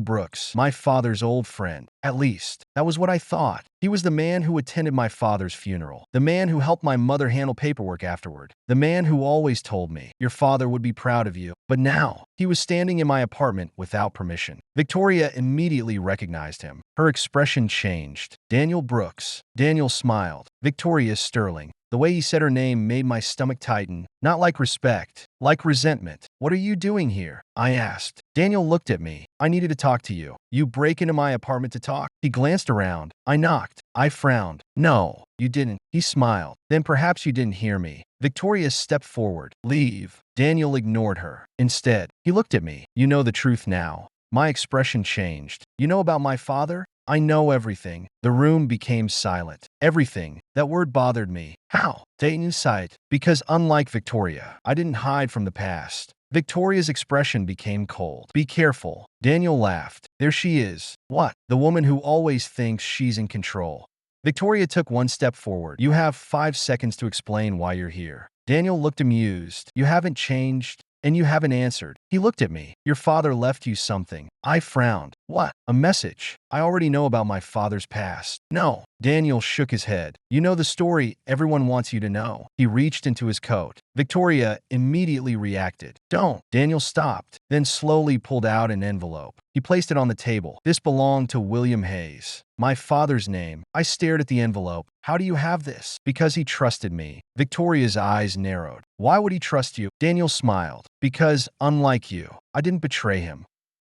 Brooks, my father's old friend. At least, that was what I thought. He was the man who attended my father's funeral. The man who helped my mother handle paperwork afterward. The man who always told me, your father would be proud of you. But now, he was standing in my apartment without permission. Victoria immediately recognized him. Her expression changed. Daniel Brooks. Daniel smiled. Victoria Sterling. The way he said her name made my stomach tighten, not like respect, like resentment. What are you doing here? I asked. Daniel looked at me. I needed to talk to you. You break into my apartment to talk? He glanced around. I knocked. I frowned. No, you didn't. He smiled. Then perhaps you didn't hear me. Victoria stepped forward. Leave. Daniel ignored her. Instead, he looked at me. You know the truth now. My expression changed. You know about my father? I know everything. The room became silent. Everything. That word bothered me. How? Dayton's sight. Because unlike Victoria, I didn't hide from the past. Victoria's expression became cold. Be careful. Daniel laughed. There she is. What? The woman who always thinks she's in control. Victoria took one step forward. You have 5 seconds to explain why you're here. Daniel looked amused. You haven't changed. And you haven't answered. He looked at me. Your father left you something. I frowned. What? A message. I already know about my father's past. No. Daniel shook his head. You know the story everyone wants you to know. He reached into his coat. Victoria immediately reacted. Don't. Daniel stopped, then slowly pulled out an envelope. He placed it on the table. This belonged to William Hayes. My father's name. I stared at the envelope. How do you have this? Because he trusted me. Victoria's eyes narrowed. Why would he trust you? Daniel smiled. Because, unlike you, I didn't betray him.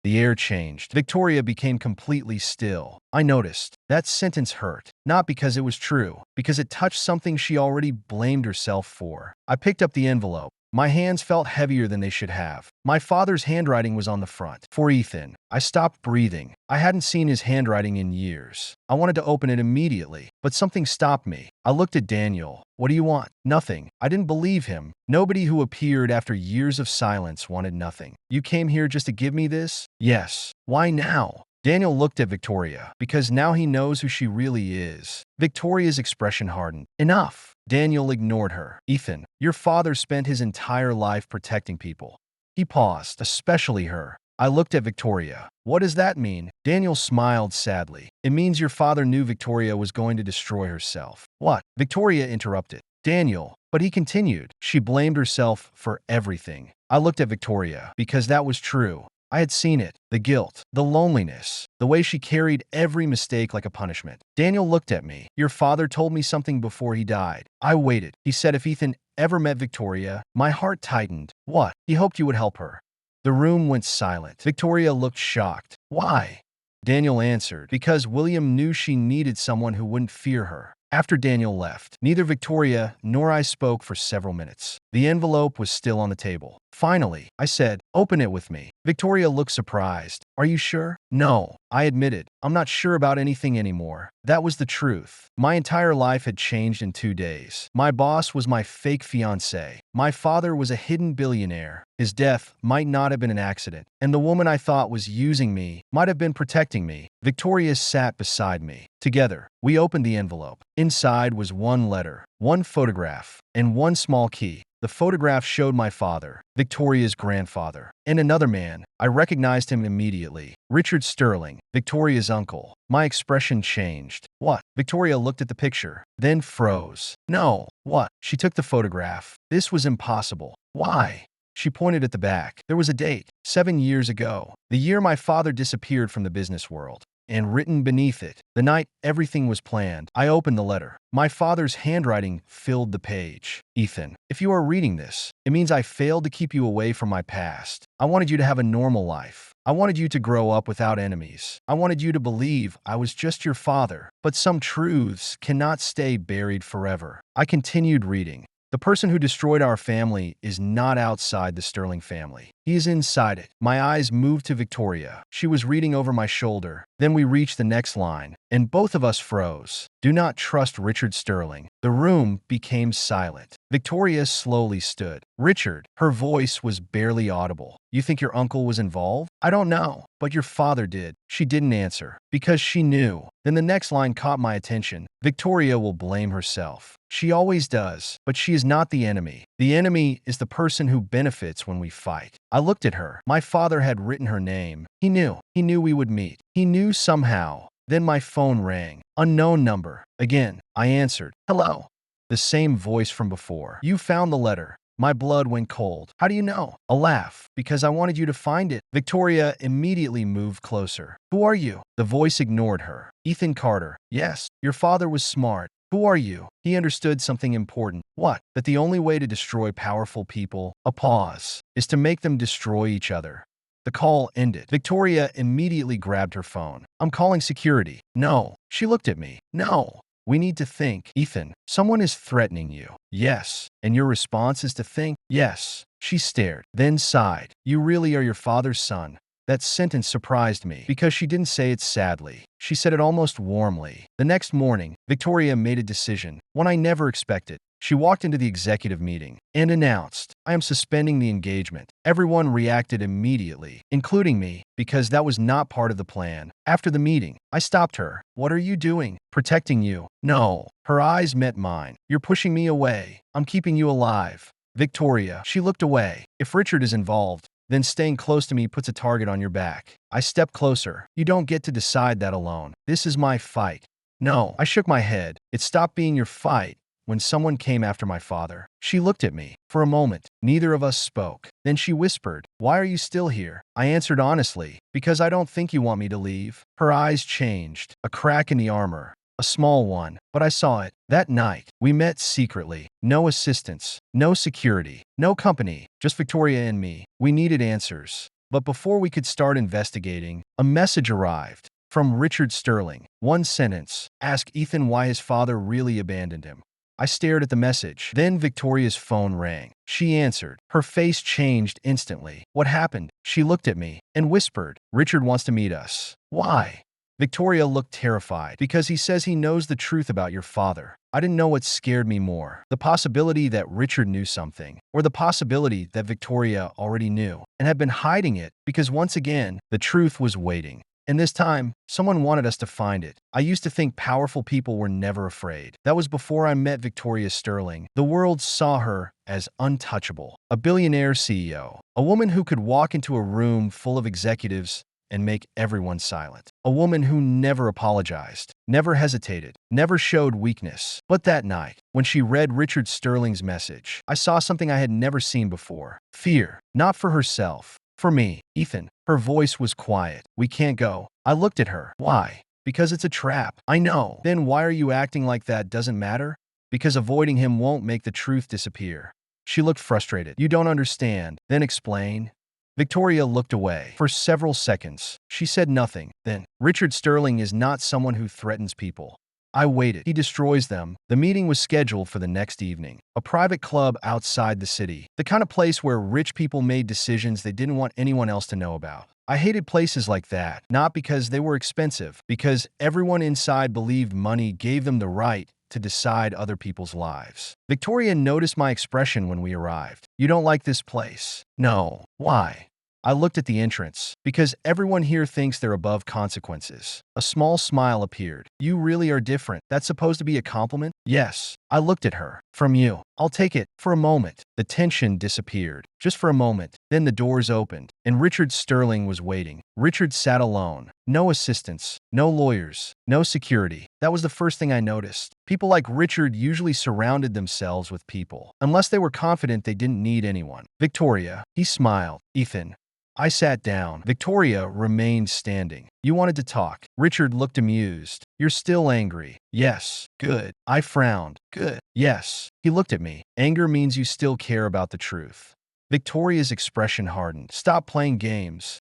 The air changed. Victoria became completely still. I noticed. That sentence hurt. Not because it was true, because it touched something she already blamed herself for. I picked up the envelope. My hands felt heavier than they should have. My father's handwriting was on the front. For Ethan. I stopped breathing. I hadn't seen his handwriting in years. I wanted to open it immediately, but something stopped me. I looked at Daniel. What do you want? Nothing. I didn't believe him. Nobody who appeared after years of silence wanted nothing. You came here just to give me this? Yes. Why now? Daniel looked at Victoria, because now he knows who she really is. Victoria's expression hardened. Enough. Daniel ignored her. Ethan, your father spent his entire life protecting people. He paused, especially her. I looked at Victoria. What does that mean? Daniel smiled sadly. It means your father knew Victoria was going to destroy herself. What? Victoria interrupted. Daniel. But he continued. She blamed herself for everything. I looked at Victoria, because that was true. I had seen it. The guilt, the loneliness, the way she carried every mistake like a punishment. Daniel looked at me. Your father told me something before he died. I waited. He said if Ethan ever met Victoria, my heart tightened. What? He hoped you would help her. The room went silent. Victoria looked shocked. Why? Daniel answered, because William knew she needed someone who wouldn't fear her. After Daniel left, neither Victoria nor I spoke for several minutes. The envelope was still on the table. Finally, I said, open it with me. Victoria looked surprised. Are you sure? No, I admitted. I'm not sure about anything anymore. That was the truth. My entire life had changed in 2 days. My boss was my fake fiancé. My father was a hidden billionaire. His death might not have been an accident. And the woman I thought was using me might have been protecting me. Victoria sat beside me. Together, we opened the envelope. Inside was one letter, one photograph, and one small key. The photograph showed my father, Victoria's grandfather, and another man. I recognized him immediately. Richard Sterling, Victoria's uncle. My expression changed. What? Victoria looked at the picture, then froze. No. What? She took the photograph. This was impossible. Why? She pointed at the back. There was a date, 7 years ago, the year my father disappeared from the business world. And written beneath it, the night everything was planned. I opened the letter. My father's handwriting filled the page. Ethan, if you are reading this, it means I failed to keep you away from my past. I wanted you to have a normal life. I wanted you to grow up without enemies. I wanted you to believe I was just your father. But some truths cannot stay buried forever. I continued reading. The person who destroyed our family is not outside the Sterling family. He is inside it. My eyes moved to Victoria. She was reading over my shoulder. Then we reached the next line, and both of us froze. Do not trust Richard Sterling. The room became silent. Victoria slowly stood. Richard, her voice was barely audible. You think your uncle was involved? I don't know, but your father did. She didn't answer, because she knew. Then the next line caught my attention. Victoria will blame herself. She always does, but she is not the enemy. The enemy is the person who benefits when we fight. I looked at her. My father had written her name. He knew. He knew we would meet. He knew somehow. Then my phone rang. Unknown number. Again, I answered. Hello. The same voice from before. You found the letter. My blood went cold. How do you know? A laugh. Because I wanted you to find it. Victoria immediately moved closer. Who are you? The voice ignored her. Ethan Carter. Yes, your father was smart. Who are you? He understood something important. What? That the only way to destroy powerful people, a pause, is to make them destroy each other. The call ended. Victoria immediately grabbed her phone. I'm calling security. No. She looked at me. No. We need to think. Ethan, someone is threatening you. Yes. And your response is to think? Yes. She stared, then sighed. You really are your father's son. That sentence surprised me because she didn't say it sadly. She said it almost warmly. The next morning, Victoria made a decision, one I never expected. She walked into the executive meeting and announced, I am suspending the engagement. Everyone reacted immediately, including me, because that was not part of the plan. After the meeting, I stopped her. What are you doing? Protecting you. No. Her eyes met mine. You're pushing me away. I'm keeping you alive. Victoria. She looked away. If Richard is involved, then staying close to me puts a target on your back. I stepped closer. You don't get to decide that alone. This is my fight. No. I shook my head. It stopped being your fight when someone came after my father. She looked at me. For a moment, neither of us spoke. Then she whispered, Why are you still here? I answered honestly, because I don't think you want me to leave. Her eyes changed. A crack in the armor. A small one, but I saw it. That night, we met secretly. No assistance, no security, no company, just Victoria and me. We needed answers. But before we could start investigating, a message arrived. From Richard Sterling. One sentence. Ask Ethan why his father really abandoned him. I stared at the message. Then Victoria's phone rang. She answered. Her face changed instantly. What happened? She looked at me and whispered, Richard wants to meet us. Why? Victoria looked terrified. Because he says he knows the truth about your father. I didn't know what scared me more. The possibility that Richard knew something, or the possibility that Victoria already knew and had been hiding it because once again, the truth was waiting. And this time, someone wanted us to find it. I used to think powerful people were never afraid. That was before I met Victoria Sterling. The world saw her as untouchable. A billionaire CEO. A woman who could walk into a room full of executives and make everyone silent. A woman who never apologized, never hesitated, never showed weakness. But that night, when she read Richard Sterling's message, I saw something I had never seen before. Fear. Not for herself. For me. Ethan. Her voice was quiet. We can't go. I looked at her. Why? Because it's a trap. I know. Then why are you acting like that doesn't matter? Because avoiding him won't make the truth disappear. She looked frustrated. You don't understand. Then explain. Victoria looked away. For several seconds, she said nothing. Then, Richard Sterling is not someone who threatens people. I waited. He destroys them. The meeting was scheduled for the next evening. A private club outside the city. The kind of place where rich people made decisions they didn't want anyone else to know about. I hated places like that, not because they were expensive, because everyone inside believed money gave them the right to decide other people's lives. Victoria noticed my expression when we arrived. You don't like this place? No. Why? I looked at the entrance. Because everyone here thinks they're above consequences. A small smile appeared. You really are different. That's supposed to be a compliment? Yes. I looked at her. From you. I'll take it. For a moment. The tension disappeared. Just for a moment. Then the doors opened, and Richard Sterling was waiting. Richard sat alone. No assistants. No lawyers. No security. That was the first thing I noticed. People like Richard usually surrounded themselves with people, unless they were confident they didn't need anyone. Victoria. He smiled. Ethan. I sat down. Victoria remained standing. You wanted to talk. Richard looked amused. You're still angry. Yes. Good. I frowned. Good. Yes. He looked at me. Anger means you still care about the truth. Victoria's expression hardened. Stop playing games.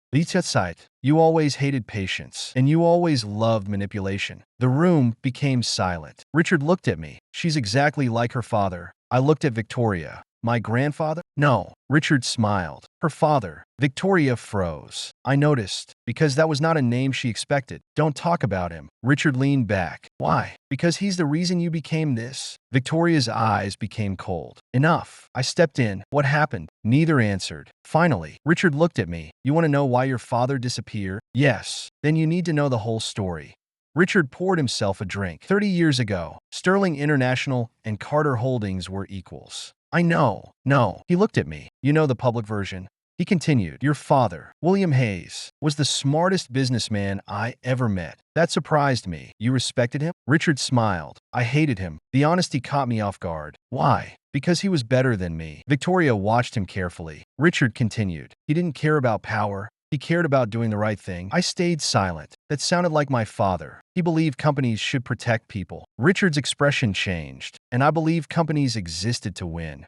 You always hated patience, and you always loved manipulation. The room became silent. Richard looked at me. She's exactly like her father. I looked at Victoria. My grandfather? No. Richard smiled. Her father. Victoria froze. I noticed, because that was not a name she expected. Don't talk about him. Richard leaned back. Why? Because he's the reason you became this. Victoria's eyes became cold. Enough. I stepped in. What happened? Neither answered. Finally, Richard looked at me. You want to know why your father disappeared? Yes. Then you need to know the whole story. Richard poured himself a drink. 30 years ago, Sterling International and Carter Holdings were equals. I know. No. He looked at me. You know the public version. He continued, your father, William Hayes, was the smartest businessman I ever met. That surprised me. You respected him? Richard smiled. I hated him. The honesty caught me off guard. Why? Because he was better than me. Victoria watched him carefully. Richard continued. He didn't care about power. He cared about doing the right thing. I stayed silent. That sounded like my father. He believed companies should protect people. Richard's expression changed, and I believe companies existed to win.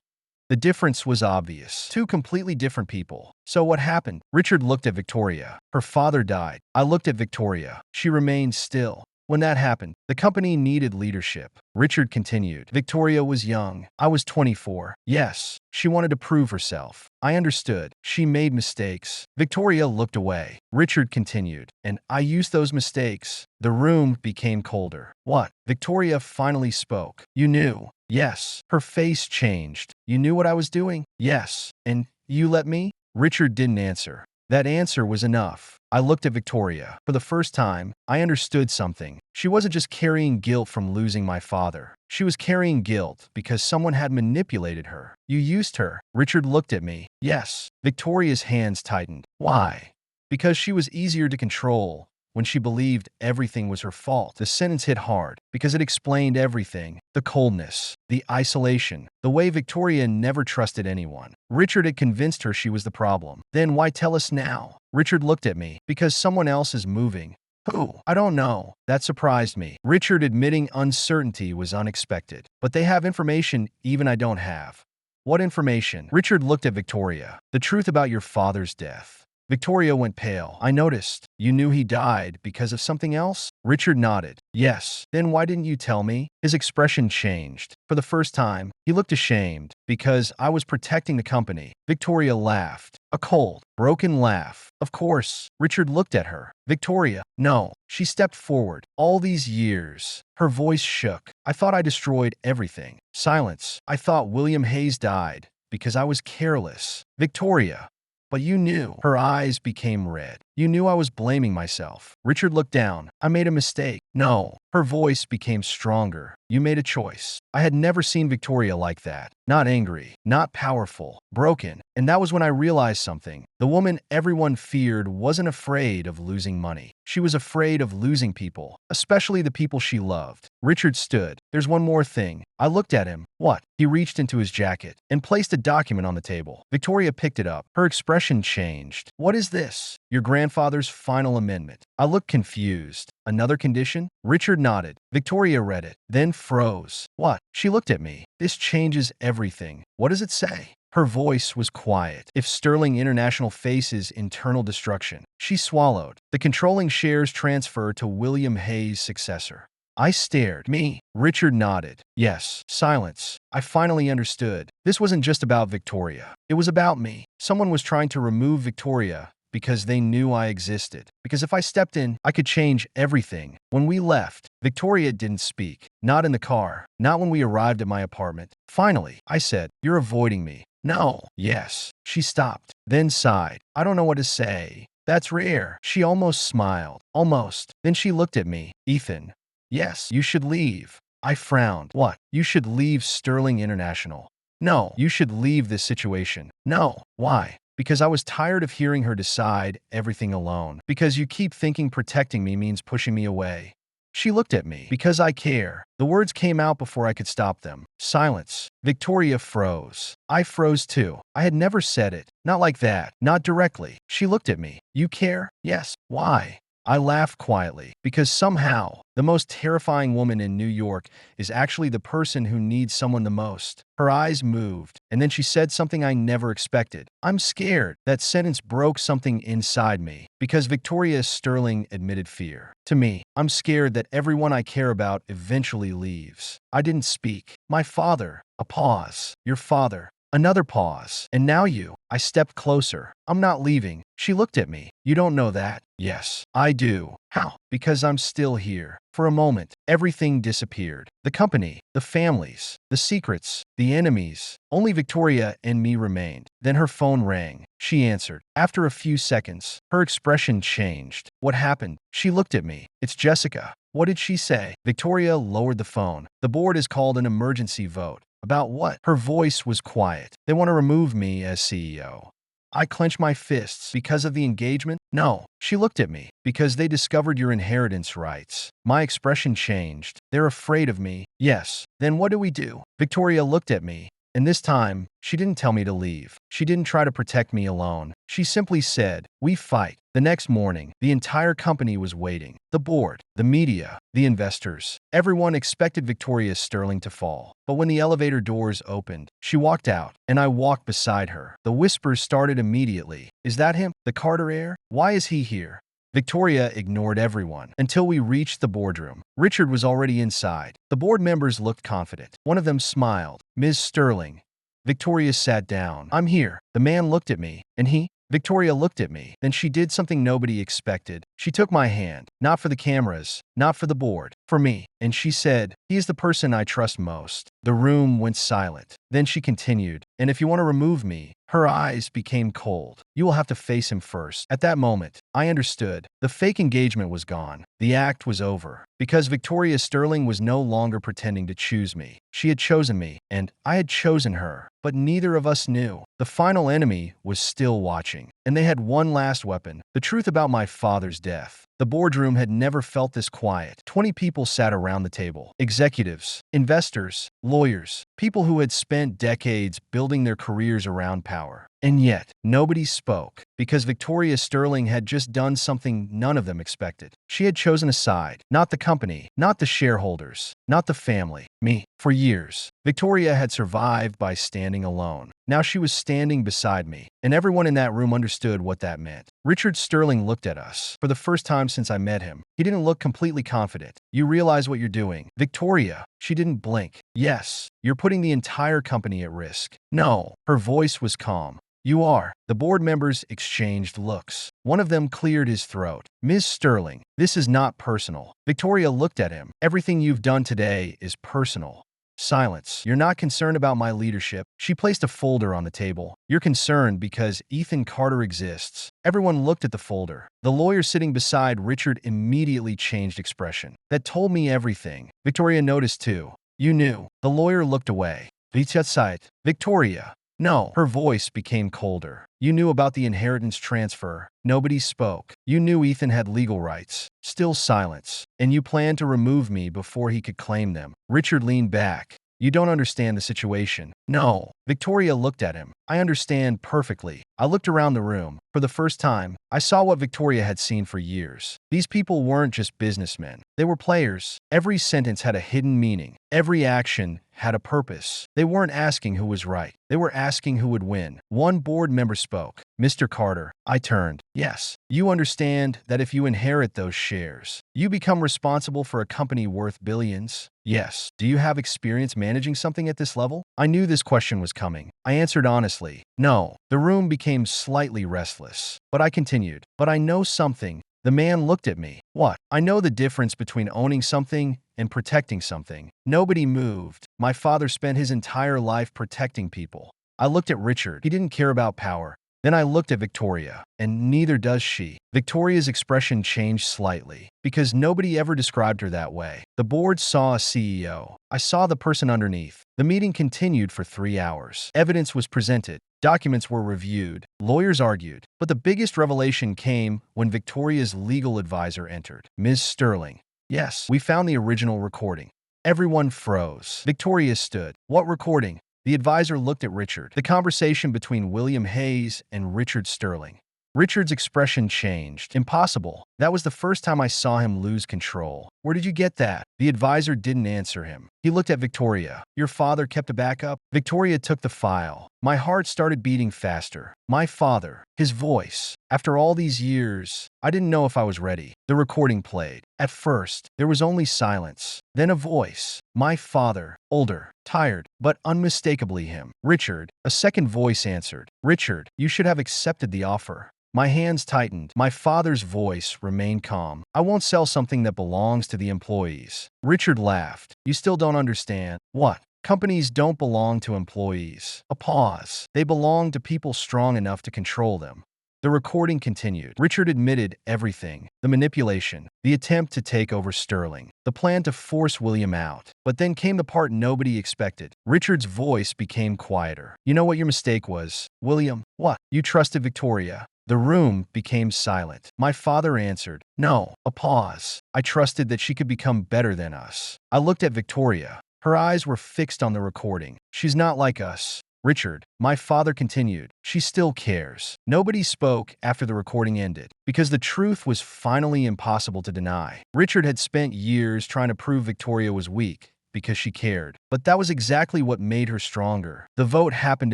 The difference was obvious. Two completely different people. So what happened? Richard looked at Victoria. Her father died. I looked at Victoria. She remained still. When that happened, the company needed leadership. Richard continued. Victoria was young. I was 24. Yes, she wanted to prove herself. I understood. She made mistakes. Victoria looked away. Richard continued. And I used those mistakes. The room became colder. What? Victoria finally spoke. You knew. Yes. Her face changed. You knew what I was doing? Yes. And you let me? Richard didn't answer. That answer was enough. I looked at Victoria. For the first time, I understood something. She wasn't just carrying guilt from losing my father. She was carrying guilt because someone had manipulated her. You used her. Richard looked at me. Yes. Victoria's hands tightened. Why? Because she was easier to control. When she believed everything was her fault, the sentence hit hard because it explained everything. The coldness, the isolation, the way Victoria never trusted anyone. Richard had convinced her she was the problem. Then why tell us now? Richard looked at me. Because someone else is moving. Who? I don't know. That surprised me. Richard admitting uncertainty was unexpected. But they have information even I don't have. What information? Richard looked at Victoria. The truth about your father's death. Victoria went pale. I noticed. You knew he died because of something else? Richard nodded. Yes. Then why didn't you tell me? His expression changed. For the first time, he looked ashamed. Because I was protecting the company. Victoria laughed. A cold, broken laugh. Of course. Richard looked at her. Victoria. No. She stepped forward. All these years. Her voice shook. I thought I destroyed everything. Silence. I thought William Hayes died because I was careless. Victoria. But you knew. Her eyes became red. You knew I was blaming myself. Richard looked down. I made a mistake. No. Her voice became stronger. You made a choice. I had never seen Victoria like that. Not angry, not powerful, broken. And that was when I realized something. The woman everyone feared wasn't afraid of losing money. She was afraid of losing people, especially the people she loved. Richard stood. There's one more thing. I looked at him. What? He reached into his jacket and placed a document on the table. Victoria picked it up. Her expression changed. What is this? Your grandfather's final amendment. I looked confused. Another condition? Richard nodded. Victoria read it, then froze. What? She looked at me. This changes everything. What does it say? Her voice was quiet. If Sterling International faces internal destruction. She swallowed. The controlling shares transfer to William Hayes' successor. I stared. Me? Richard nodded. Yes. Silence. I finally understood. This wasn't just about Victoria. It was about me. Someone was trying to remove Victoria because they knew I existed. Because if I stepped in, I could change everything. When we left, Victoria didn't speak. Not in the car. Not when we arrived at my apartment. Finally, I said, "You're avoiding me." No. Yes. She stopped, then sighed. I don't know what to say. That's rare. She almost smiled. Almost. Then she looked at me. Ethan. Yes, you should leave. I frowned. What? You should leave Sterling International. No. You should leave this situation. No. Why? Because I was tired of hearing her decide everything alone. Because you keep thinking protecting me means pushing me away. She looked at me. Because I care. The words came out before I could stop them. Silence. Victoria froze. I froze too. I had never said it. Not like that. Not directly. She looked at me. You care? Yes. Why? I laughed quietly. Because somehow, the most terrifying woman in New York is actually the person who needs someone the most. Her eyes moved, and then she said something I never expected. I'm scared. That sentence broke something inside me. Because Victoria Sterling admitted fear. To me, I'm scared that everyone I care about eventually leaves. I didn't speak. My father. A pause. Your father. Another pause. And now you. I stepped closer. I'm not leaving. She looked at me. You don't know that? Yes, I do. How? Because I'm still here. For a moment, everything disappeared. The company, the families, the secrets, the enemies. Only Victoria and me remained. Then her phone rang. She answered. After a few seconds, her expression changed. What happened? She looked at me. It's Jessica. What did she say? Victoria lowered the phone. The board has called an emergency vote. About what? Her voice was quiet. They want to remove me as CEO. I clenched my fists. Because of the engagement? No. She looked at me. Because they discovered your inheritance rights. My expression changed. They're afraid of me. Yes. Then what do we do? Victoria looked at me. And this time, she didn't tell me to leave. She didn't try to protect me alone. She simply said, we fight. The next morning, the entire company was waiting. The board, the media, the investors. Everyone expected Victoria Sterling to fall. But when the elevator doors opened, she walked out, and I walked beside her. The whispers started immediately. Is that him? The Carter heir? Why is he here? Victoria ignored everyone until we reached the boardroom. Richard was already inside. The board members looked confident. One of them smiled. Ms. Sterling. Victoria sat down. I'm here. The man looked at me. And he? Victoria looked at me. Then she did something nobody expected. She took my hand. Not for the cameras. Not for the board. For me. And she said, he is the person I trust most. The room went silent. Then she continued, and if you want to remove me, her eyes became cold. You will have to face him first. At that moment, I understood. The fake engagement was gone. The act was over. Because Victoria Sterling was no longer pretending to choose me. She had chosen me, and I had chosen her. But neither of us knew. The final enemy was still watching. And they had one last weapon. The truth about my father's death. The boardroom had never felt this quiet. 20 people sat around the table. Executives, investors, lawyers, people who had spent decades building their careers around power. And yet, nobody spoke, because Victoria Sterling had just done something none of them expected. She had chosen a side, not the company, not the shareholders, not the family, me. For years, Victoria had survived by standing alone. Now she was standing beside me, and everyone in that room understood what that meant. Richard Sterling looked at us. For the first time since I met him, he didn't look completely confident. You realize what you're doing. Victoria, she didn't blink. Yes, you're putting the entire company at risk. No, her voice was calm. You are. The board members exchanged looks. One of them cleared his throat. Ms. Sterling, this is not personal. Victoria looked at him. Everything you've done today is personal. Silence. You're not concerned about my leadership. She placed a folder on the table. You're concerned because Ethan Carter exists. Everyone looked at the folder. The lawyer sitting beside Richard immediately changed expression. That told me everything. Victoria noticed too. You knew. The lawyer looked away. Victoria. No. Her voice became colder. You knew about the inheritance transfer. Nobody spoke. You knew Ethan had legal rights. Still silence. And you planned to remove me before he could claim them. Richard leaned back. You don't understand the situation. No. Victoria looked at him. I understand perfectly. I looked around the room. For the first time, I saw what Victoria had seen for years. These people weren't just businessmen. They were players. Every sentence had a hidden meaning. Every action had a purpose. They weren't asking who was right. They were asking who would win. One board member spoke. Mr. Carter. I turned. Yes. You understand that if you inherit those shares, you become responsible for a company worth billions? Yes. Do you have experience managing something at this level? I knew this question was coming. I answered honestly. No. The room became slightly restless. But I continued. But I know something. The man looked at me. What? I know the difference between owning something and protecting something. Nobody moved. My father spent his entire life protecting people. I looked at Richard. He didn't care about power. Then I looked at Victoria, and neither does she. Victoria's expression changed slightly, because nobody ever described her that way. The board saw a CEO. I saw the person underneath. The meeting continued for 3 hours. Evidence was presented. Documents were reviewed. Lawyers argued. But the biggest revelation came when Victoria's legal advisor entered. Ms. Sterling. Yes, we found the original recording. Everyone froze. Victoria stood. What recording? The advisor looked at Richard. The conversation between William Hayes and Richard Sterling. Richard's expression changed. Impossible. That was the first time I saw him lose control. Where did you get that? The advisor didn't answer him. He looked at Victoria. Your father kept a backup? Victoria took the file. My heart started beating faster. My father, his voice. After all these years, I didn't know if I was ready. The recording played. At first, there was only silence. Then a voice. My father, older, tired, but unmistakably him. Richard. A second voice answered. Richard, you should have accepted the offer. My hands tightened. My father's voice remained calm. I won't sell something that belongs to the employees. Richard laughed. You still don't understand. What? Companies don't belong to employees. A pause. They belong to people strong enough to control them. The recording continued. Richard admitted everything. The manipulation, the attempt to take over Sterling, the plan to force William out. But then came the part nobody expected. Richard's voice became quieter. You know what your mistake was, William? What? You trusted Victoria. The room became silent. My father answered, no. A pause. I trusted that she could become better than us. I looked at Victoria. Her eyes were fixed on the recording. She's not like us. Richard, my father continued, she still cares. Nobody spoke after the recording ended, because the truth was finally impossible to deny. Richard had spent years trying to prove Victoria was weak, because she cared. But that was exactly what made her stronger. The vote happened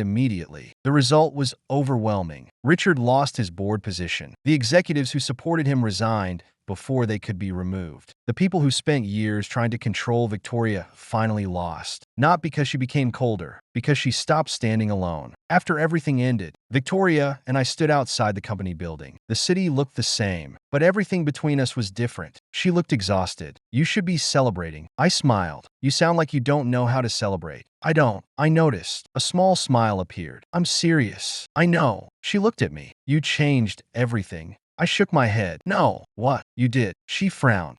immediately. The result was overwhelming. Richard lost his board position. The executives who supported him resigned before they could be removed. The people who spent years trying to control Victoria finally lost. Not because she became colder, because she stopped standing alone. After everything ended, Victoria and I stood outside the company building. The city looked the same, but everything between us was different. She looked exhausted. You should be celebrating. I smiled. You sound like you don't know how to celebrate. I don't. I noticed. A small smile appeared. I'm serious. I know. She looked at me. You changed everything. I shook my head. No. What? You did. She frowned.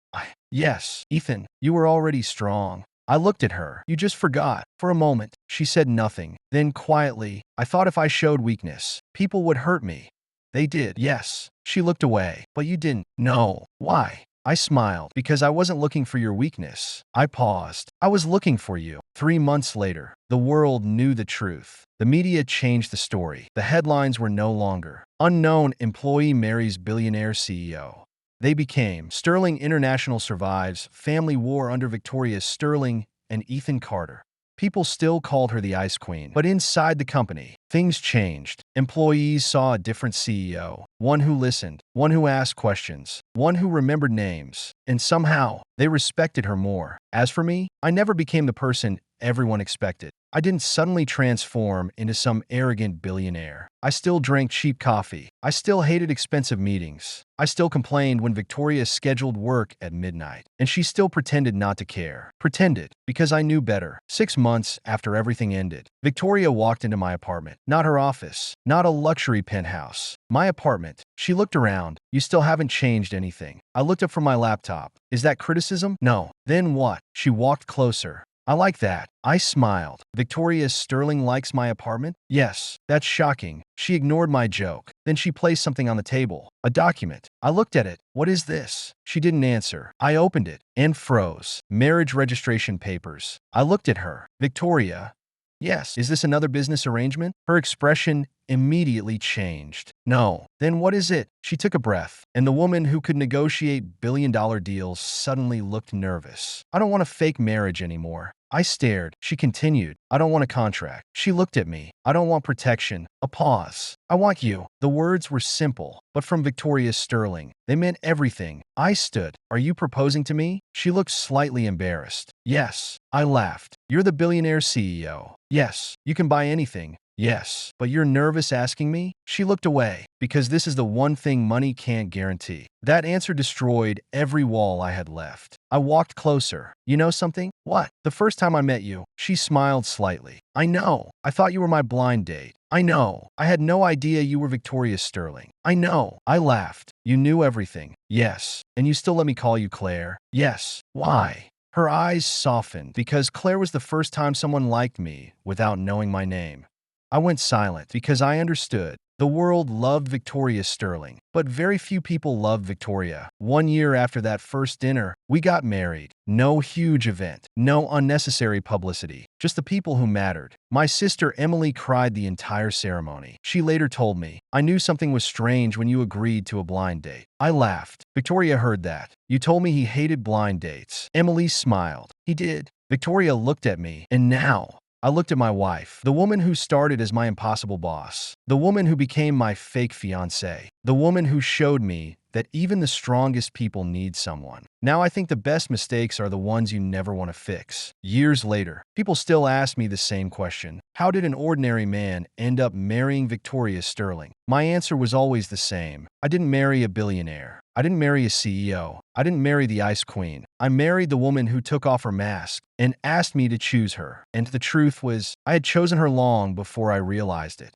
Yes, Ethan, you were already strong. I looked at her. You just forgot. For a moment, she said nothing. Then quietly, I thought if I showed weakness, people would hurt me. They did. Yes. She looked away. But you didn't. No. Why? I smiled. Because I wasn't looking for your weakness. I paused. I was looking for you. 3 months later, the world knew the truth. The media changed the story. The headlines were no longer unknown employee marries billionaire CEO. They became Sterling International survives family war under Victoria Sterling and Ethan Carter. People still called her the Ice Queen. But inside the company, things changed. Employees saw a different CEO. One who listened, one who asked questions, one who remembered names. And somehow, they respected her more. As for me, I never became the person everyone expected. I didn't suddenly transform into some arrogant billionaire. I still drank cheap coffee. I still hated expensive meetings. I still complained when Victoria scheduled work at midnight. And she still pretended not to care. Pretended, because I knew better. 6 months after everything ended, Victoria walked into my apartment. Not her office. Not a luxury penthouse. My apartment. She looked around. You still haven't changed anything. I looked up from my laptop. Is that criticism? No. Then what? She walked closer. I like that. I smiled. Victoria Sterling likes my apartment? Yes. That's shocking. She ignored my joke. Then she placed something on the table. A document. I looked at it. What is this? She didn't answer. I opened it and froze. Marriage registration papers. I looked at her. Victoria. Yes. Is this another business arrangement? Her expression immediately changed. No. Then what is it? She took a breath, and the woman who could negotiate billion-dollar deals suddenly looked nervous. I don't want a fake marriage anymore. I stared. She continued. I don't want a contract. She looked at me. I don't want protection. A pause. I want you. The words were simple, but from Victoria Sterling. They meant everything. I stood. Are you proposing to me? She looked slightly embarrassed. Yes. I laughed. You're the billionaire CEO. Yes. You can buy anything. Yes, but you're nervous asking me? She looked away, because this is the one thing money can't guarantee. That answer destroyed every wall I had left. I walked closer. You know something? What? The first time I met you, she smiled slightly. I know. I thought you were my blind date. I know. I had no idea you were Victoria Sterling. I know. I laughed. You knew everything. Yes. And you still let me call you Claire? Yes. Why? Her eyes softened, because Claire was the first time someone liked me without knowing my name. I went silent because I understood. The world loved Victoria Sterling, but very few people loved Victoria. 1 year after that first dinner, we got married. No huge event, no unnecessary publicity, just the people who mattered. My sister Emily cried the entire ceremony. She later told me, "I knew something was strange when you agreed to a blind date." I laughed. Victoria heard that. "You told me he hated blind dates." Emily smiled. "He did." Victoria looked at me, and now I looked at my wife, the woman who started as my impossible boss, the woman who became my fake fiancé, the woman who showed me that even the strongest people need someone. Now I think the best mistakes are the ones you never want to fix. Years later, people still ask me the same question. How did an ordinary man end up marrying Victoria Sterling? My answer was always the same. I didn't marry a billionaire. I didn't marry a CEO. I didn't marry the Ice Queen. I married the woman who took off her mask and asked me to choose her. And the truth was, I had chosen her long before I realized it.